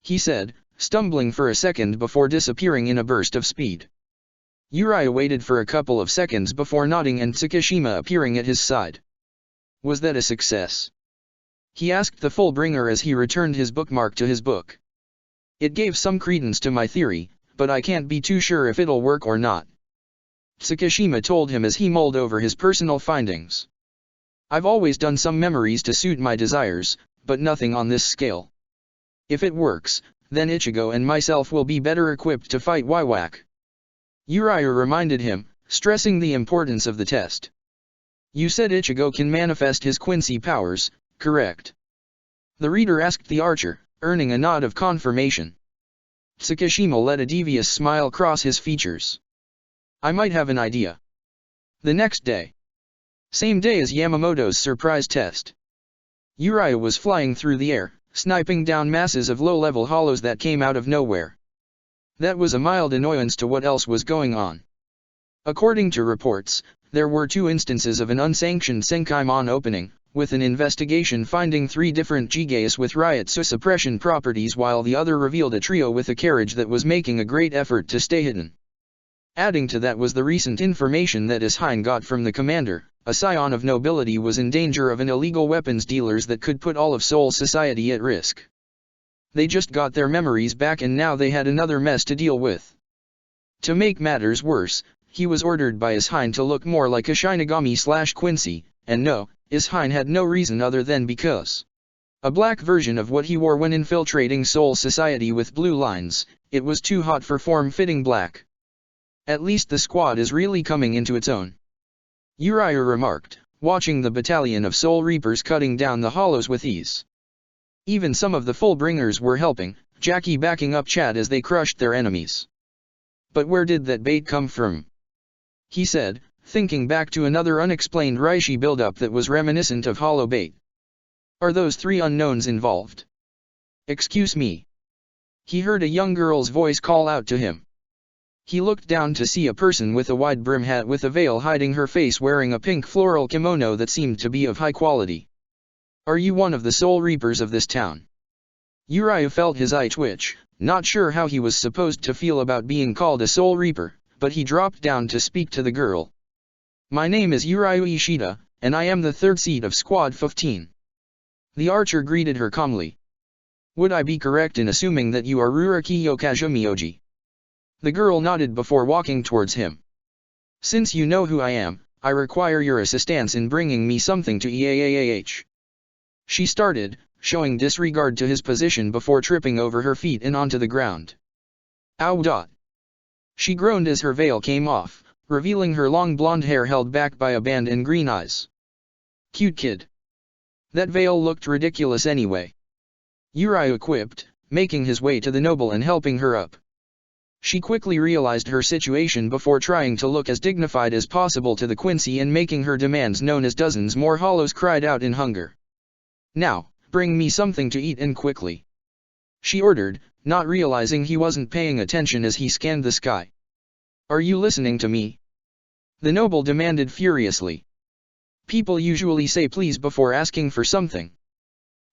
He said, stumbling for a second before disappearing in a burst of speed. Uriah waited for a couple of seconds before nodding and Tsukishima appearing at his side. Was that a success? He asked the Fullbringer as he returned his bookmark to his book. It gave some credence to my theory, but I can't be too sure if it'll work or not. Tsukishima told him as he mulled over his personal findings. I've always done some memories to suit my desires, but nothing on this scale. If it works, then Ichigo and myself will be better equipped to fight Waiwak. Uriah reminded him, stressing the importance of the test. You said Ichigo can manifest his Quincy powers, correct? The reader asked the archer, earning a nod of confirmation. Tsukishima let a devious smile cross his features. I might have an idea. The next day. Same day as Yamamoto's surprise test. Uriah was flying through the air, sniping down masses of low-level hollows that came out of nowhere. That was a mild annoyance to what else was going on. According to reports, there were 2 instances of an unsanctioned Senkaimon opening, with an investigation finding 3 different Jigeis with riot suppression properties while the other revealed a trio with a carriage that was making a great effort to stay hidden. Adding to that was the recent information that Ishine got from the commander, a scion of nobility was in danger of an illegal weapons dealers that could put all of Seoul society at risk. They just got their memories back and now they had another mess to deal with. To make matters worse, he was ordered by Ishine to look more like a Shinigami/Quincy, and no, Ishine had no reason other than because. A black version of what he wore when infiltrating Seoul society with blue lines, it was too hot for form-fitting black. At least the squad is really coming into its own. Uriah remarked, watching the battalion of Soul Reapers cutting down the hollows with ease. Even some of the Fullbringers were helping, Jackie backing up Chad as they crushed their enemies. But where did that bait come from? He said, thinking back to another unexplained Reishi buildup that was reminiscent of hollow bait. Are those 3 unknowns involved? Excuse me. He heard a young girl's voice call out to him. He looked down to see a person with a wide brim hat with a veil hiding her face wearing a pink floral kimono that seemed to be of high quality. Are you one of the soul reapers of this town? Uriah felt his eye twitch, not sure how he was supposed to feel about being called a soul reaper, but he dropped down to speak to the girl. My name is Uriah Ishida, and I am the third seat of Squad 15. The archer greeted her calmly. Would I be correct in assuming that you are Rurakiyo Kazumioji? The girl nodded before walking towards him. Since you know who I am, I require your assistance in bringing me something to EAAAH. She started, showing disregard to his position before tripping over her feet and onto the ground. Ow! She groaned as her veil came off, revealing her long blonde hair held back by a band and green eyes. Cute kid. That veil looked ridiculous anyway. Uriah quipped, making his way to the noble and helping her up. She quickly realized her situation before trying to look as dignified as possible to the Quincy and making her demands known as dozens more hollows cried out in hunger. Now, bring me something to eat and quickly. She ordered, not realizing he wasn't paying attention as he scanned the sky. Are you listening to me? The noble demanded furiously. People usually say please before asking for something.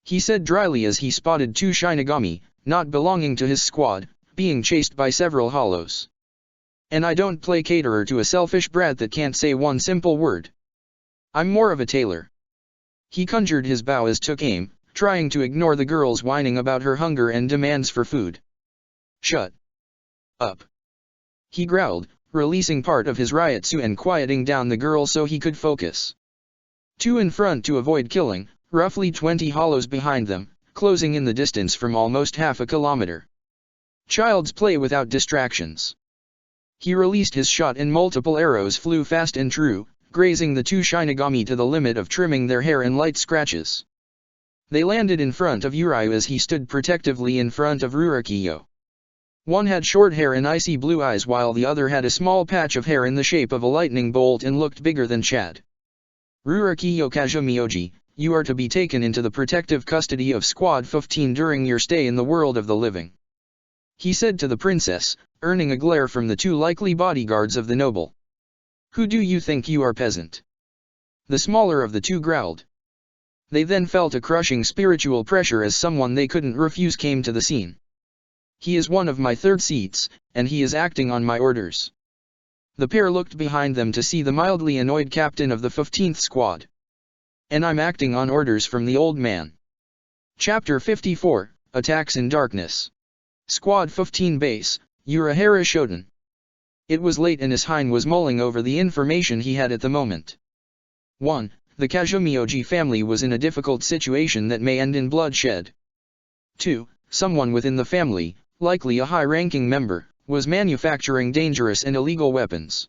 He said dryly as he spotted two Shinigami, not belonging to his squad, being chased by several hollows. And I don't play caterer to a selfish brat that can't say one simple word. I'm more of a tailor. He conjured his bow as took aim, trying to ignore the girl's whining about her hunger and demands for food. Shut up. He growled, releasing part of his ryotsu and quieting down the girl so he could focus. Two in front to avoid killing, roughly 20 hollows behind them, closing in the distance from almost half a kilometer. Child's play without distractions. He released his shot and multiple arrows flew fast and true, grazing the two Shinigami to the limit of trimming their hair and light scratches. They landed in front of Uriah as he stood protectively in front of Rurakiyo. One had short hair and icy blue eyes while the other had a small patch of hair in the shape of a lightning bolt and looked bigger than Chad. Rurakiyo Kazumioji, you are to be taken into the protective custody of Squad 15 during your stay in the world of the living. He said to the princess, earning a glare from the two likely bodyguards of the noble. Who do you think you are, peasant? The smaller of the two growled. They then felt a crushing spiritual pressure as someone they couldn't refuse came to the scene. He is one of my third seats, and he is acting on my orders. The pair looked behind them to see the mildly annoyed captain of the 15th squad. And I'm acting on orders from the old man. Chapter 54, Attacks in Darkness. Squad 15 Base, Urahara Shoten. It was late and Ishine was mulling over the information he had at the moment. 1. The Kazumioji family was in a difficult situation that may end in bloodshed. 2. Someone within the family, likely a high-ranking member, was manufacturing dangerous and illegal weapons.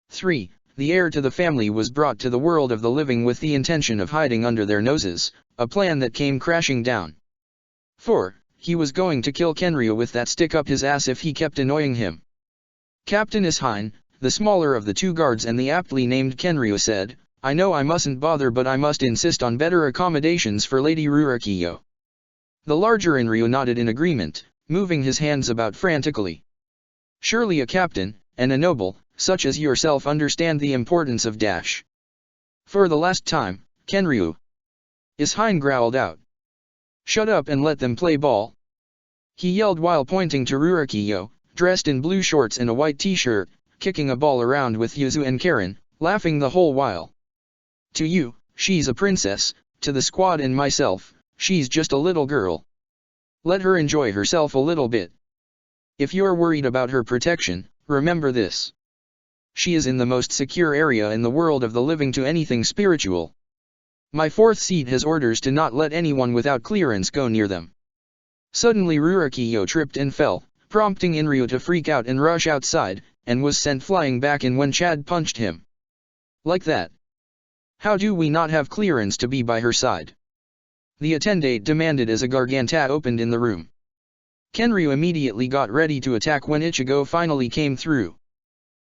3. The heir to the family was brought to the world of the living with the intention of hiding under their noses, a plan that came crashing down. 4. He was going to kill Kenryu with that stick up his ass if he kept annoying him. Captain Ishine, the smaller of the two guards and the aptly named Kenryu said, I know I mustn't bother but I must insist on better accommodations for Lady Rurakiyo. The larger Inryu nodded in agreement, moving his hands about frantically. Surely a captain, and a noble, such as yourself understand the importance of dash. For the last time, Kenryu. Ishine growled out. Shut up and let them play ball. He yelled while pointing to Rurakiyo, dressed in blue shorts and a white t-shirt, kicking a ball around with Yuzu and Karen, laughing the whole while. To you, she's a princess, to the squad and myself, she's just a little girl. Let her enjoy herself a little bit. If you're worried about her protection, remember this. She is in the most secure area in the world of the living to anything spiritual. My fourth seat has orders to not let anyone without clearance go near them. Suddenly Rurakiyo tripped and fell, prompting Inryu to freak out and rush outside, and was sent flying back in when Chad punched him. Like that. How do we not have clearance to be by her side? The attendant demanded as a garganta opened in the room. Kenryu immediately got ready to attack when Ichigo finally came through.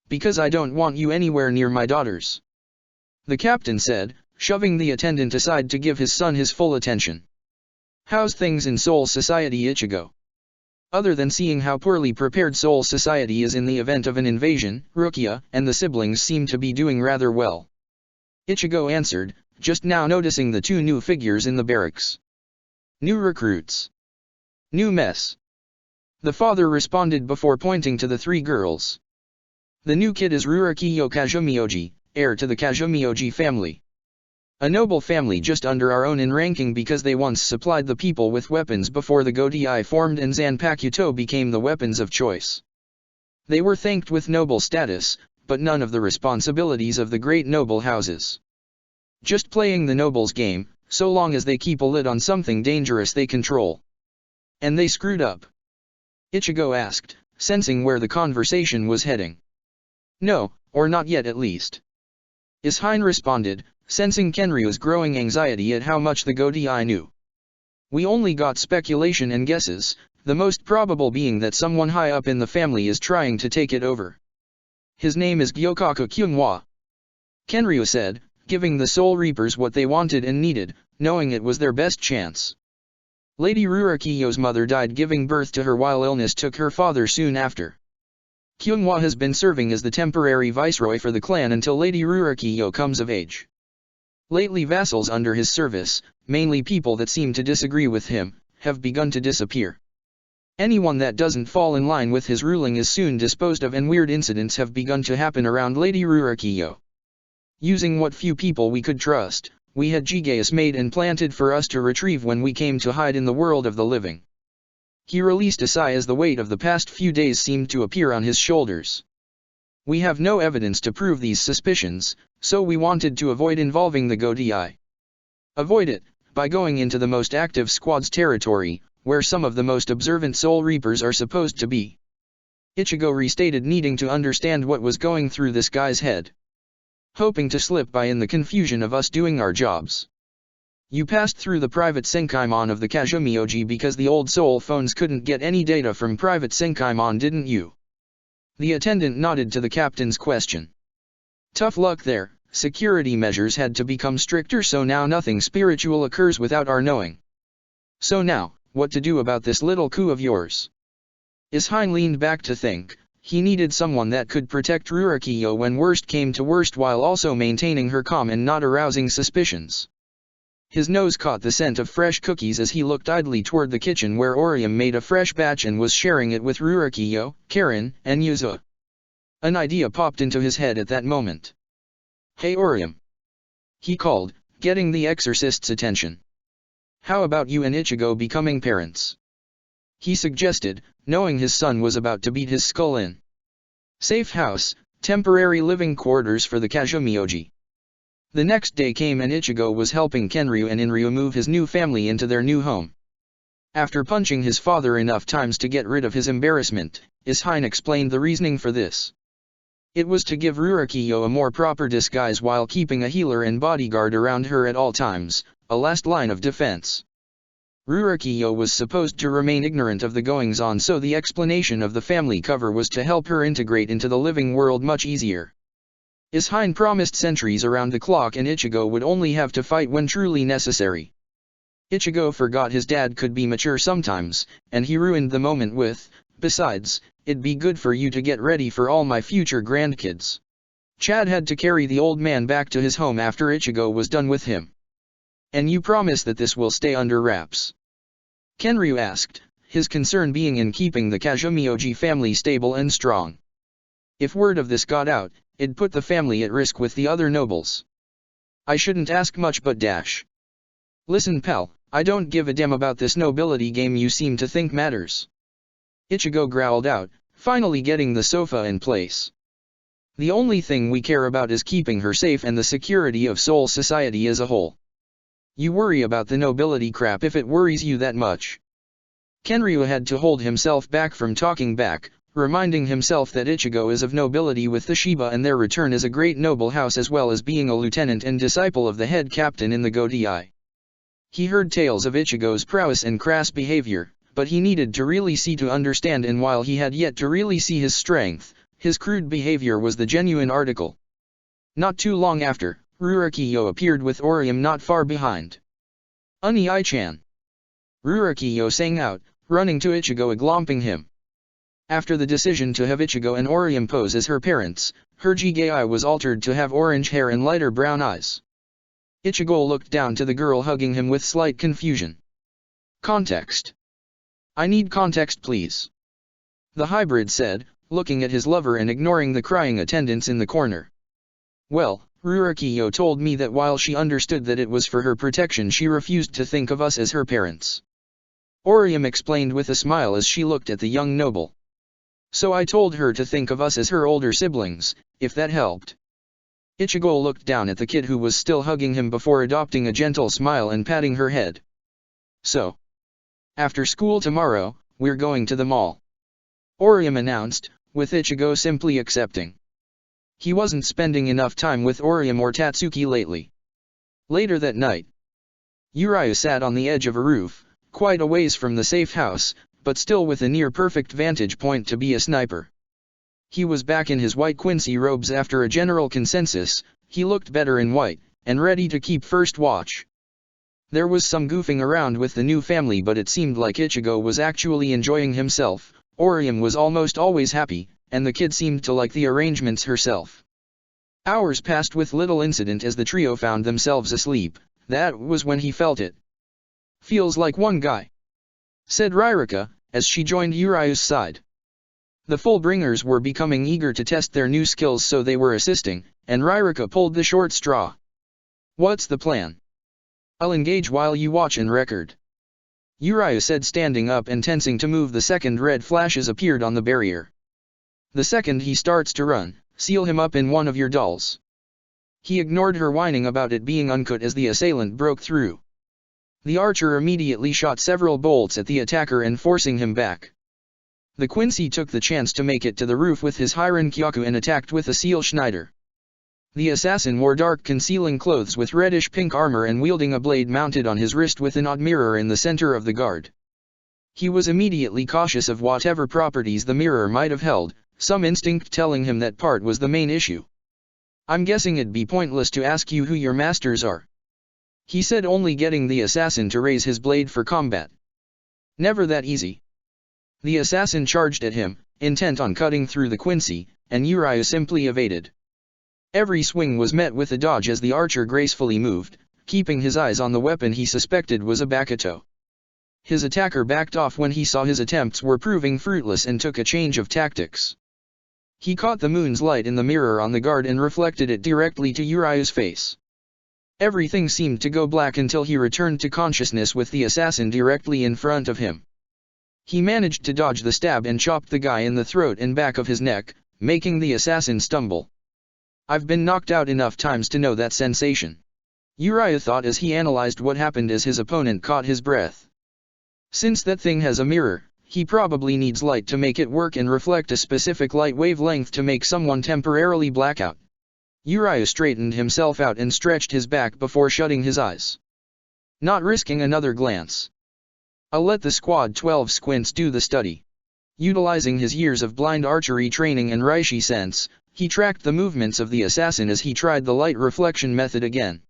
Because I don't want you anywhere near my daughters. The captain said, shoving the attendant aside to give his son his full attention. How's things in Soul Society, Ichigo? Other than seeing how poorly prepared Seoul society is in the event of an invasion, Rukia and the siblings seem to be doing rather well. Ichigo answered, just now noticing the two new figures in the barracks. New recruits. New mess. The father responded before pointing to the three girls. The new kid is Rurokiyo Kazumioji, heir to the Kazumioji family. A noble family just under our own in ranking because they once supplied the people with weapons before the Godai formed and Zanpakuto became the weapons of choice. They were thanked with noble status, but none of the responsibilities of the great noble houses. Just playing the nobles' game, so long as they keep a lid on something dangerous they control. And they screwed up? Ichigo asked, sensing where the conversation was heading. No, or not yet at least. Ishine responded, sensing Kenryu's growing anxiety at how much the Godai knew. We only got speculation and guesses, the most probable being that someone high up in the family is trying to take it over. His name is Gyokaku Kyunghwa. Kenryu said, giving the Soul Reapers what they wanted and needed, knowing it was their best chance. Lady Rurokiyo's mother died giving birth to her while illness took her father soon after. Kyunghwa has been serving as the temporary viceroy for the clan until Lady Rurokiyo comes of age. Lately vassals under his service, mainly people that seem to disagree with him, have begun to disappear. Anyone that doesn't fall in line with his ruling is soon disposed of and weird incidents have begun to happen around Lady Rurokiyo. Using what few people we could trust, we had Jigeus made and planted for us to retrieve when we came to hide in the world of the living. He released a sigh as the weight of the past few days seemed to appear on his shoulders. We have no evidence to prove these suspicions, so we wanted to avoid involving the Godai. Avoid it, by going into the most active squad's territory, where some of the most observant Soul Reapers are supposed to be. Ichigo restated needing to understand what was going through this guy's head. Hoping to slip by in the confusion of us doing our jobs. You passed through the private Senkaimon of the Kazumioji because the old Soul phones couldn't get any data from private Senkaimon, didn't you? The attendant nodded to the captain's question. Tough luck there, security measures had to become stricter so now nothing spiritual occurs without our knowing. So now, what to do about this little coup of yours? Ishine leaned back to think. He needed someone that could protect Rurokiyo when worst came to worst while also maintaining her calm and not arousing suspicions. His nose caught the scent of fresh cookies as he looked idly toward the kitchen where Orium made a fresh batch and was sharing it with Rurokiyo, Karen, and Yuzo. An idea popped into his head at that moment. Hey Orium! He called, getting the exorcist's attention. How about you and Ichigo becoming parents? He suggested, knowing his son was about to beat his skull in. Safe house, temporary living quarters for the Kazumioji. The next day came and Ichigo was helping Kenryu and Inryu move his new family into their new home. After punching his father enough times to get rid of his embarrassment, Ishine explained the reasoning for this. It was to give Rurokiyo a more proper disguise while keeping a healer and bodyguard around her at all times, a last line of defense. Rurokiyo was supposed to remain ignorant of the goings-on, so the explanation of the family cover was to help her integrate into the living world much easier. Ishine promised sentries around the clock and Ichigo would only have to fight when truly necessary. Ichigo forgot his dad could be mature sometimes, and he ruined the moment with, besides, it'd be good for you to get ready for all my future grandkids. Chad had to carry the old man back to his home after Ichigo was done with him. And you promise that this will stay under wraps? Kenryu asked, his concern being in keeping the Kazumioji family stable and strong. If word of this got out, it'd put the family at risk with the other nobles. I shouldn't ask much but dash. Listen pal, I don't give a damn about this nobility game you seem to think matters. Ichigo growled out, finally getting the sofa in place. The only thing we care about is keeping her safe and the security of Soul society as a whole. You worry about the nobility crap if it worries you that much. Kenryu had to hold himself back from talking back, reminding himself that Ichigo is of nobility with the Shiba and their return is a great noble house as well as being a lieutenant and disciple of the head captain in the Godai. He heard tales of Ichigo's prowess and crass behavior, but he needed to really see to understand, and while he had yet to really see his strength, his crude behavior was the genuine article. Not too long after, Rurokiyo appeared with Orium not far behind. Uni-I-chan. Rurokiyo sang out, running to Ichigo glomping him. After the decision to have Ichigo and Orium pose as her parents, her Jigai was altered to have orange hair and lighter brown eyes. Ichigo looked down to the girl hugging him with slight confusion. Context. I need context please. The hybrid said, looking at his lover and ignoring the crying attendants in the corner. Well, Rurikiyo told me that while she understood that it was for her protection she refused to think of us as her parents. Orium explained with a smile as she looked at the young noble. So I told her to think of us as her older siblings, if that helped. Ichigo looked down at the kid who was still hugging him before adopting a gentle smile and patting her head. So. After school tomorrow, we're going to the mall. Orium announced, with Ichigo simply accepting. He wasn't spending enough time with Orium or Tatsuki lately. Later that night, Uriah sat on the edge of a roof, quite a ways from the safe house, but still with a near-perfect vantage point to be a sniper. He was back in his white Quincy robes after a general consensus, he looked better in white, and ready to keep first watch. There was some goofing around with the new family but it seemed like Ichigo was actually enjoying himself, Orium was almost always happy, and the kid seemed to like the arrangements herself. Hours passed with little incident as the trio found themselves asleep, that was when he felt it. Feels like one guy, said Ririka, as she joined Uriah's side. The Fullbringers were becoming eager to test their new skills so they were assisting, and Ririka pulled the short straw. What's the plan? I'll engage while you watch and record. Uriah said standing up and tensing to move the second red flashes appeared on the barrier. The second he starts to run, seal him up in one of your dolls. He ignored her whining about it being uncut as the assailant broke through. The archer immediately shot several bolts at the attacker and forcing him back. The Quincy took the chance to make it to the roof with his Hiren Kyaku and attacked with a Seal Schneider. The assassin wore dark concealing clothes with reddish-pink armor and wielding a blade mounted on his wrist with an odd mirror in the center of the guard. He was immediately cautious of whatever properties the mirror might have held, some instinct telling him that part was the main issue. I'm guessing it'd be pointless to ask you who your masters are, he said, only getting the assassin to raise his blade for combat. Never that easy. The assassin charged at him, intent on cutting through the Quincy, and Uriah simply evaded. Every swing was met with a dodge as the archer gracefully moved, keeping his eyes on the weapon he suspected was a Bakuto. His attacker backed off when he saw his attempts were proving fruitless and took a change of tactics. He caught the moon's light in the mirror on the guard and reflected it directly to Uriah's face. Everything seemed to go black until he returned to consciousness with the assassin directly in front of him. He managed to dodge the stab and chopped the guy in the throat and back of his neck, making the assassin stumble. I've been knocked out enough times to know that sensation, Uriah thought as he analyzed what happened as his opponent caught his breath. Since that thing has a mirror, he probably needs light to make it work and reflect a specific light wavelength to make someone temporarily blackout. Uriah straightened himself out and stretched his back before shutting his eyes. Not risking another glance. I'll let the Squad 12 squints do the study. Utilizing his years of blind archery training and Reishi sense, he tracked the movements of the assassin as he tried the light reflection method again.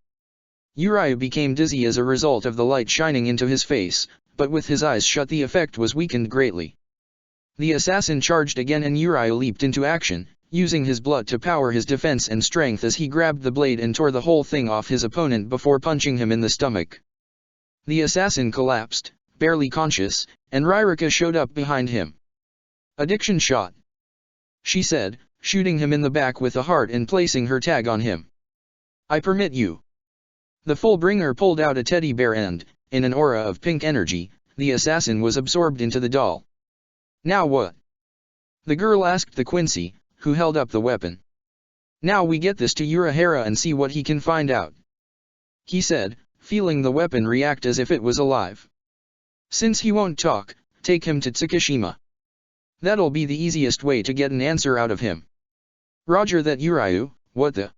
Uriah became dizzy as a result of the light shining into his face, but with his eyes shut the effect was weakened greatly. The assassin charged again and Uriah leaped into action, using his blood to power his defense and strength as he grabbed the blade and tore the whole thing off his opponent before punching him in the stomach. The assassin collapsed, barely conscious, and Ririka showed up behind him. Addiction shot, she said, shooting him in the back with a heart and placing her tag on him. I permit you. The Fullbringer pulled out a teddy bear and, in an aura of pink energy, the assassin was absorbed into the doll. Now what? The girl asked the Quincy, who held up the weapon. Now we get this to Urahara and see what he can find out, he said, feeling the weapon react as if it was alive. Since he won't talk, take him to Tsukishima. That'll be the easiest way to get an answer out of him. Roger that, Uriah. What the?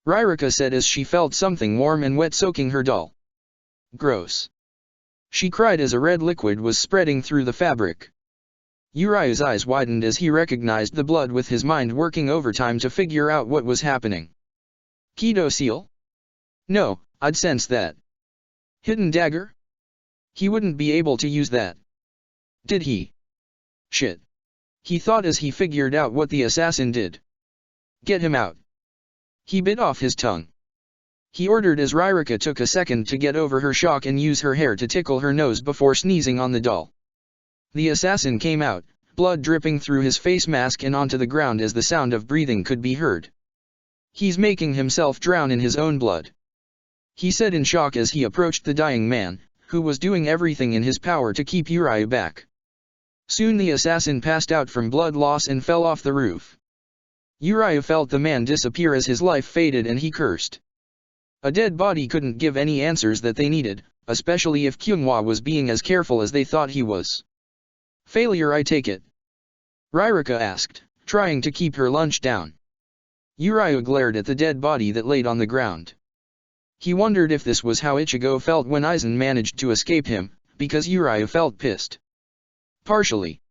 Ririka said as she felt something warm and wet soaking her doll. Gross, she cried as a red liquid was spreading through the fabric. Uriah's eyes widened as he recognized the blood, with his mind working overtime to figure out what was happening. Kido seal? No, I'd sense that. Hidden dagger? He wouldn't be able to use that. Did he? Shit. He thought as he figured out what the assassin did. Get him out. He bit off his tongue. He ordered as Ryrika took a second to get over her shock and use her hair to tickle her nose before sneezing on the doll. The assassin came out, blood dripping through his face mask and onto the ground as the sound of breathing could be heard. He's making himself drown in his own blood, he said in shock as he approached the dying man, who was doing everything in his power to keep Uriah back. Soon the assassin passed out from blood loss and fell off the roof. Uriah felt the man disappear as his life faded and he cursed. A dead body couldn't give any answers that they needed, especially if Kyunghwa was being as careful as they thought he was. Failure, I take it? Ryrika asked, trying to keep her lunch down. Uriah glared at the dead body that laid on the ground. He wondered if this was how Ichigo felt when Aizen managed to escape him, because Uriah felt pissed. Partially.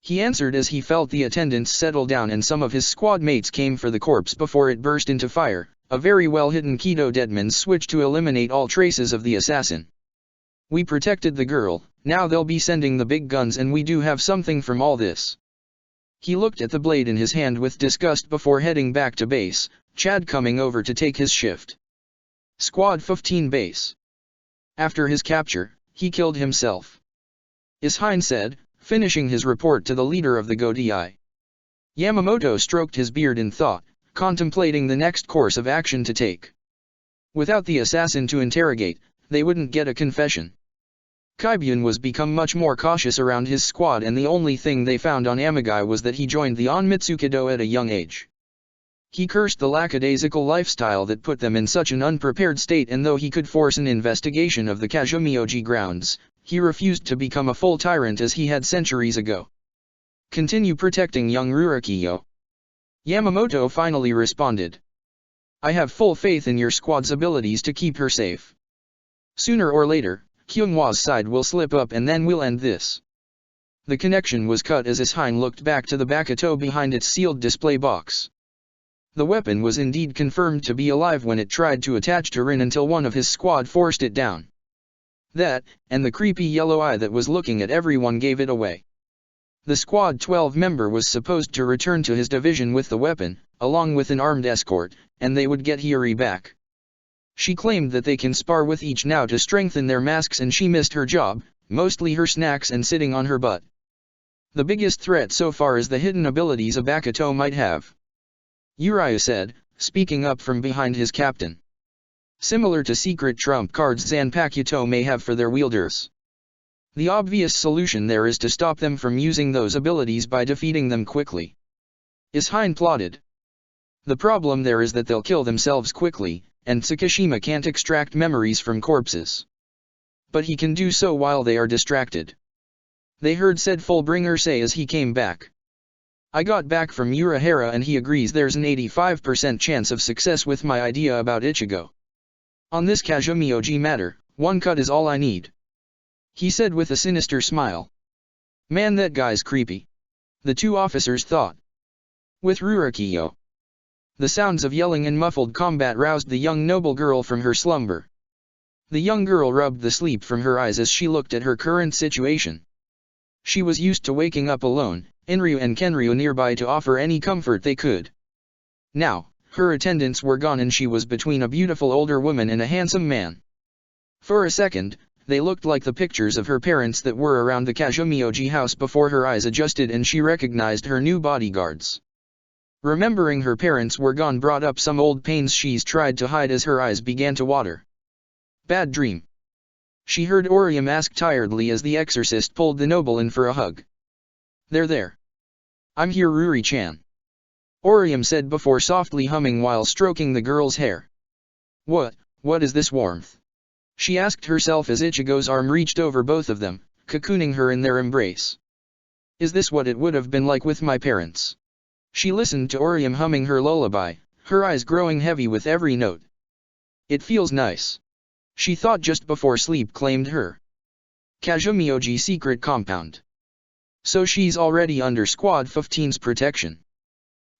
He answered as he felt the attendants settle down and some of his squad mates came for the corpse before it burst into fire, a very well-hidden Kido Deadman's switch to eliminate all traces of the assassin. We protected the girl, now they'll be sending the big guns and we do have something from all this. He looked at the blade in his hand with disgust before heading back to base, Chad coming over to take his shift. Squad 15 base. After his capture, he killed himself. Ishine said, finishing his report to the leader of the Godei. Yamamoto stroked his beard in thought, contemplating the next course of action to take. Without the assassin to interrogate, they wouldn't get a confession. Kaibyun was become much more cautious around his squad and the only thing they found on Amagai was that he joined the Onmitsukido at a young age. He cursed the lackadaisical lifestyle that put them in such an unprepared state and though he could force an investigation of the Kazumioji grounds, he refused to become a full tyrant as he had centuries ago. Continue protecting young Rurikiyo. Yamamoto finally responded. I have full faith in your squad's abilities to keep her safe. Sooner or later, Kyunghwa's side will slip up and then we'll end this. The connection was cut as Ishine looked back to the Bakuto behind its sealed display box. The weapon was indeed confirmed to be alive when it tried to attach to Rin until one of his squad forced it down. That, and the creepy yellow eye that was looking at everyone gave it away. The Squad 12 member was supposed to return to his division with the weapon, along with an armed escort, and they would get Hiyori back. She claimed that they can spar with each now to strengthen their masks and she missed her job, mostly her snacks and sitting on her butt. The biggest threat so far is the hidden abilities a Bakuto might have. Uriah said, speaking up from behind his captain. Similar to secret trump cards Zanpakuto may have for their wielders. The obvious solution there is to stop them from using those abilities by defeating them quickly. Ishine plotted. The problem there is that they'll kill themselves quickly, and Tsukishima can't extract memories from corpses. But he can do so while they are distracted. They heard said Fullbringer say as he came back. I got back from Urahara and he agrees there's an 85% chance of success with my idea about Ichigo. On this Kazumioji matter, one cut is all I need. He said with a sinister smile. Man, that guy's creepy. The two officers thought. With Rurikiyo. The sounds of yelling and muffled combat roused the young noble girl from her slumber. The young girl rubbed the sleep from her eyes as she looked at her current situation. She was used to waking up alone, Inryu and Kenryu nearby to offer any comfort they could. Now, her attendants were gone and she was between a beautiful older woman and a handsome man. For a second, they looked like the pictures of her parents that were around the Kazumioji house before her eyes adjusted and she recognized her new bodyguards. Remembering her parents were gone brought up some old pains she's tried to hide as her eyes began to water. Bad dream. She heard Orium ask tiredly as the exorcist pulled the noble in for a hug. There. I'm here, Ruri-chan. Orium said before softly humming while stroking the girl's hair. What is this warmth? She asked herself as Ichigo's arm reached over both of them, cocooning her in their embrace. Is this what it would have been like with my parents? She listened to Orium humming her lullaby, her eyes growing heavy with every note. It feels nice. She thought just before sleep claimed her. Kazumioji secret compound. So she's already under Squad 15's protection.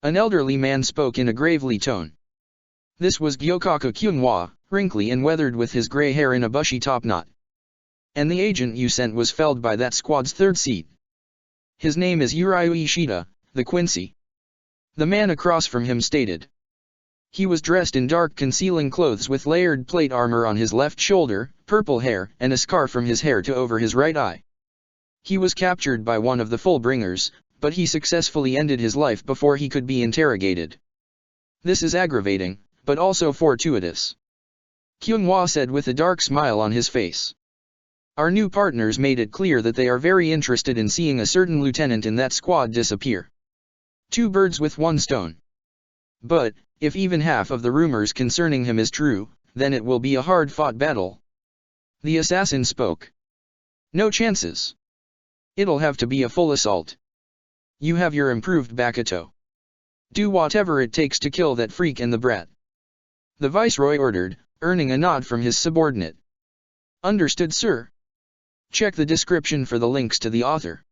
An elderly man spoke in a gravely tone. This was Gyokaku Kyunghwa, wrinkly and weathered with his gray hair in a bushy top knot. And the agent you sent was felled by that squad's third seat. His name is Uriu Ishida, the Quincy. The man across from him stated. He was dressed in dark concealing clothes with layered plate armor on his left shoulder, purple hair, and a scar from his hair to over his right eye. He was captured by one of the Fullbringers, but he successfully ended his life before he could be interrogated. This is aggravating, but also fortuitous. Kyunghwa said with a dark smile on his face. Our new partners made it clear that they are very interested in seeing a certain lieutenant in that squad disappear. 2 birds with 1 stone. But, if even half of the rumors concerning him is true, then it will be a hard-fought battle. The assassin spoke. No chances. It'll have to be a full assault. You have your improved Bakuto. Do whatever it takes to kill that freak and the brat. The viceroy ordered, earning a nod from his subordinate. Understood, sir. Check the description for the links to the author.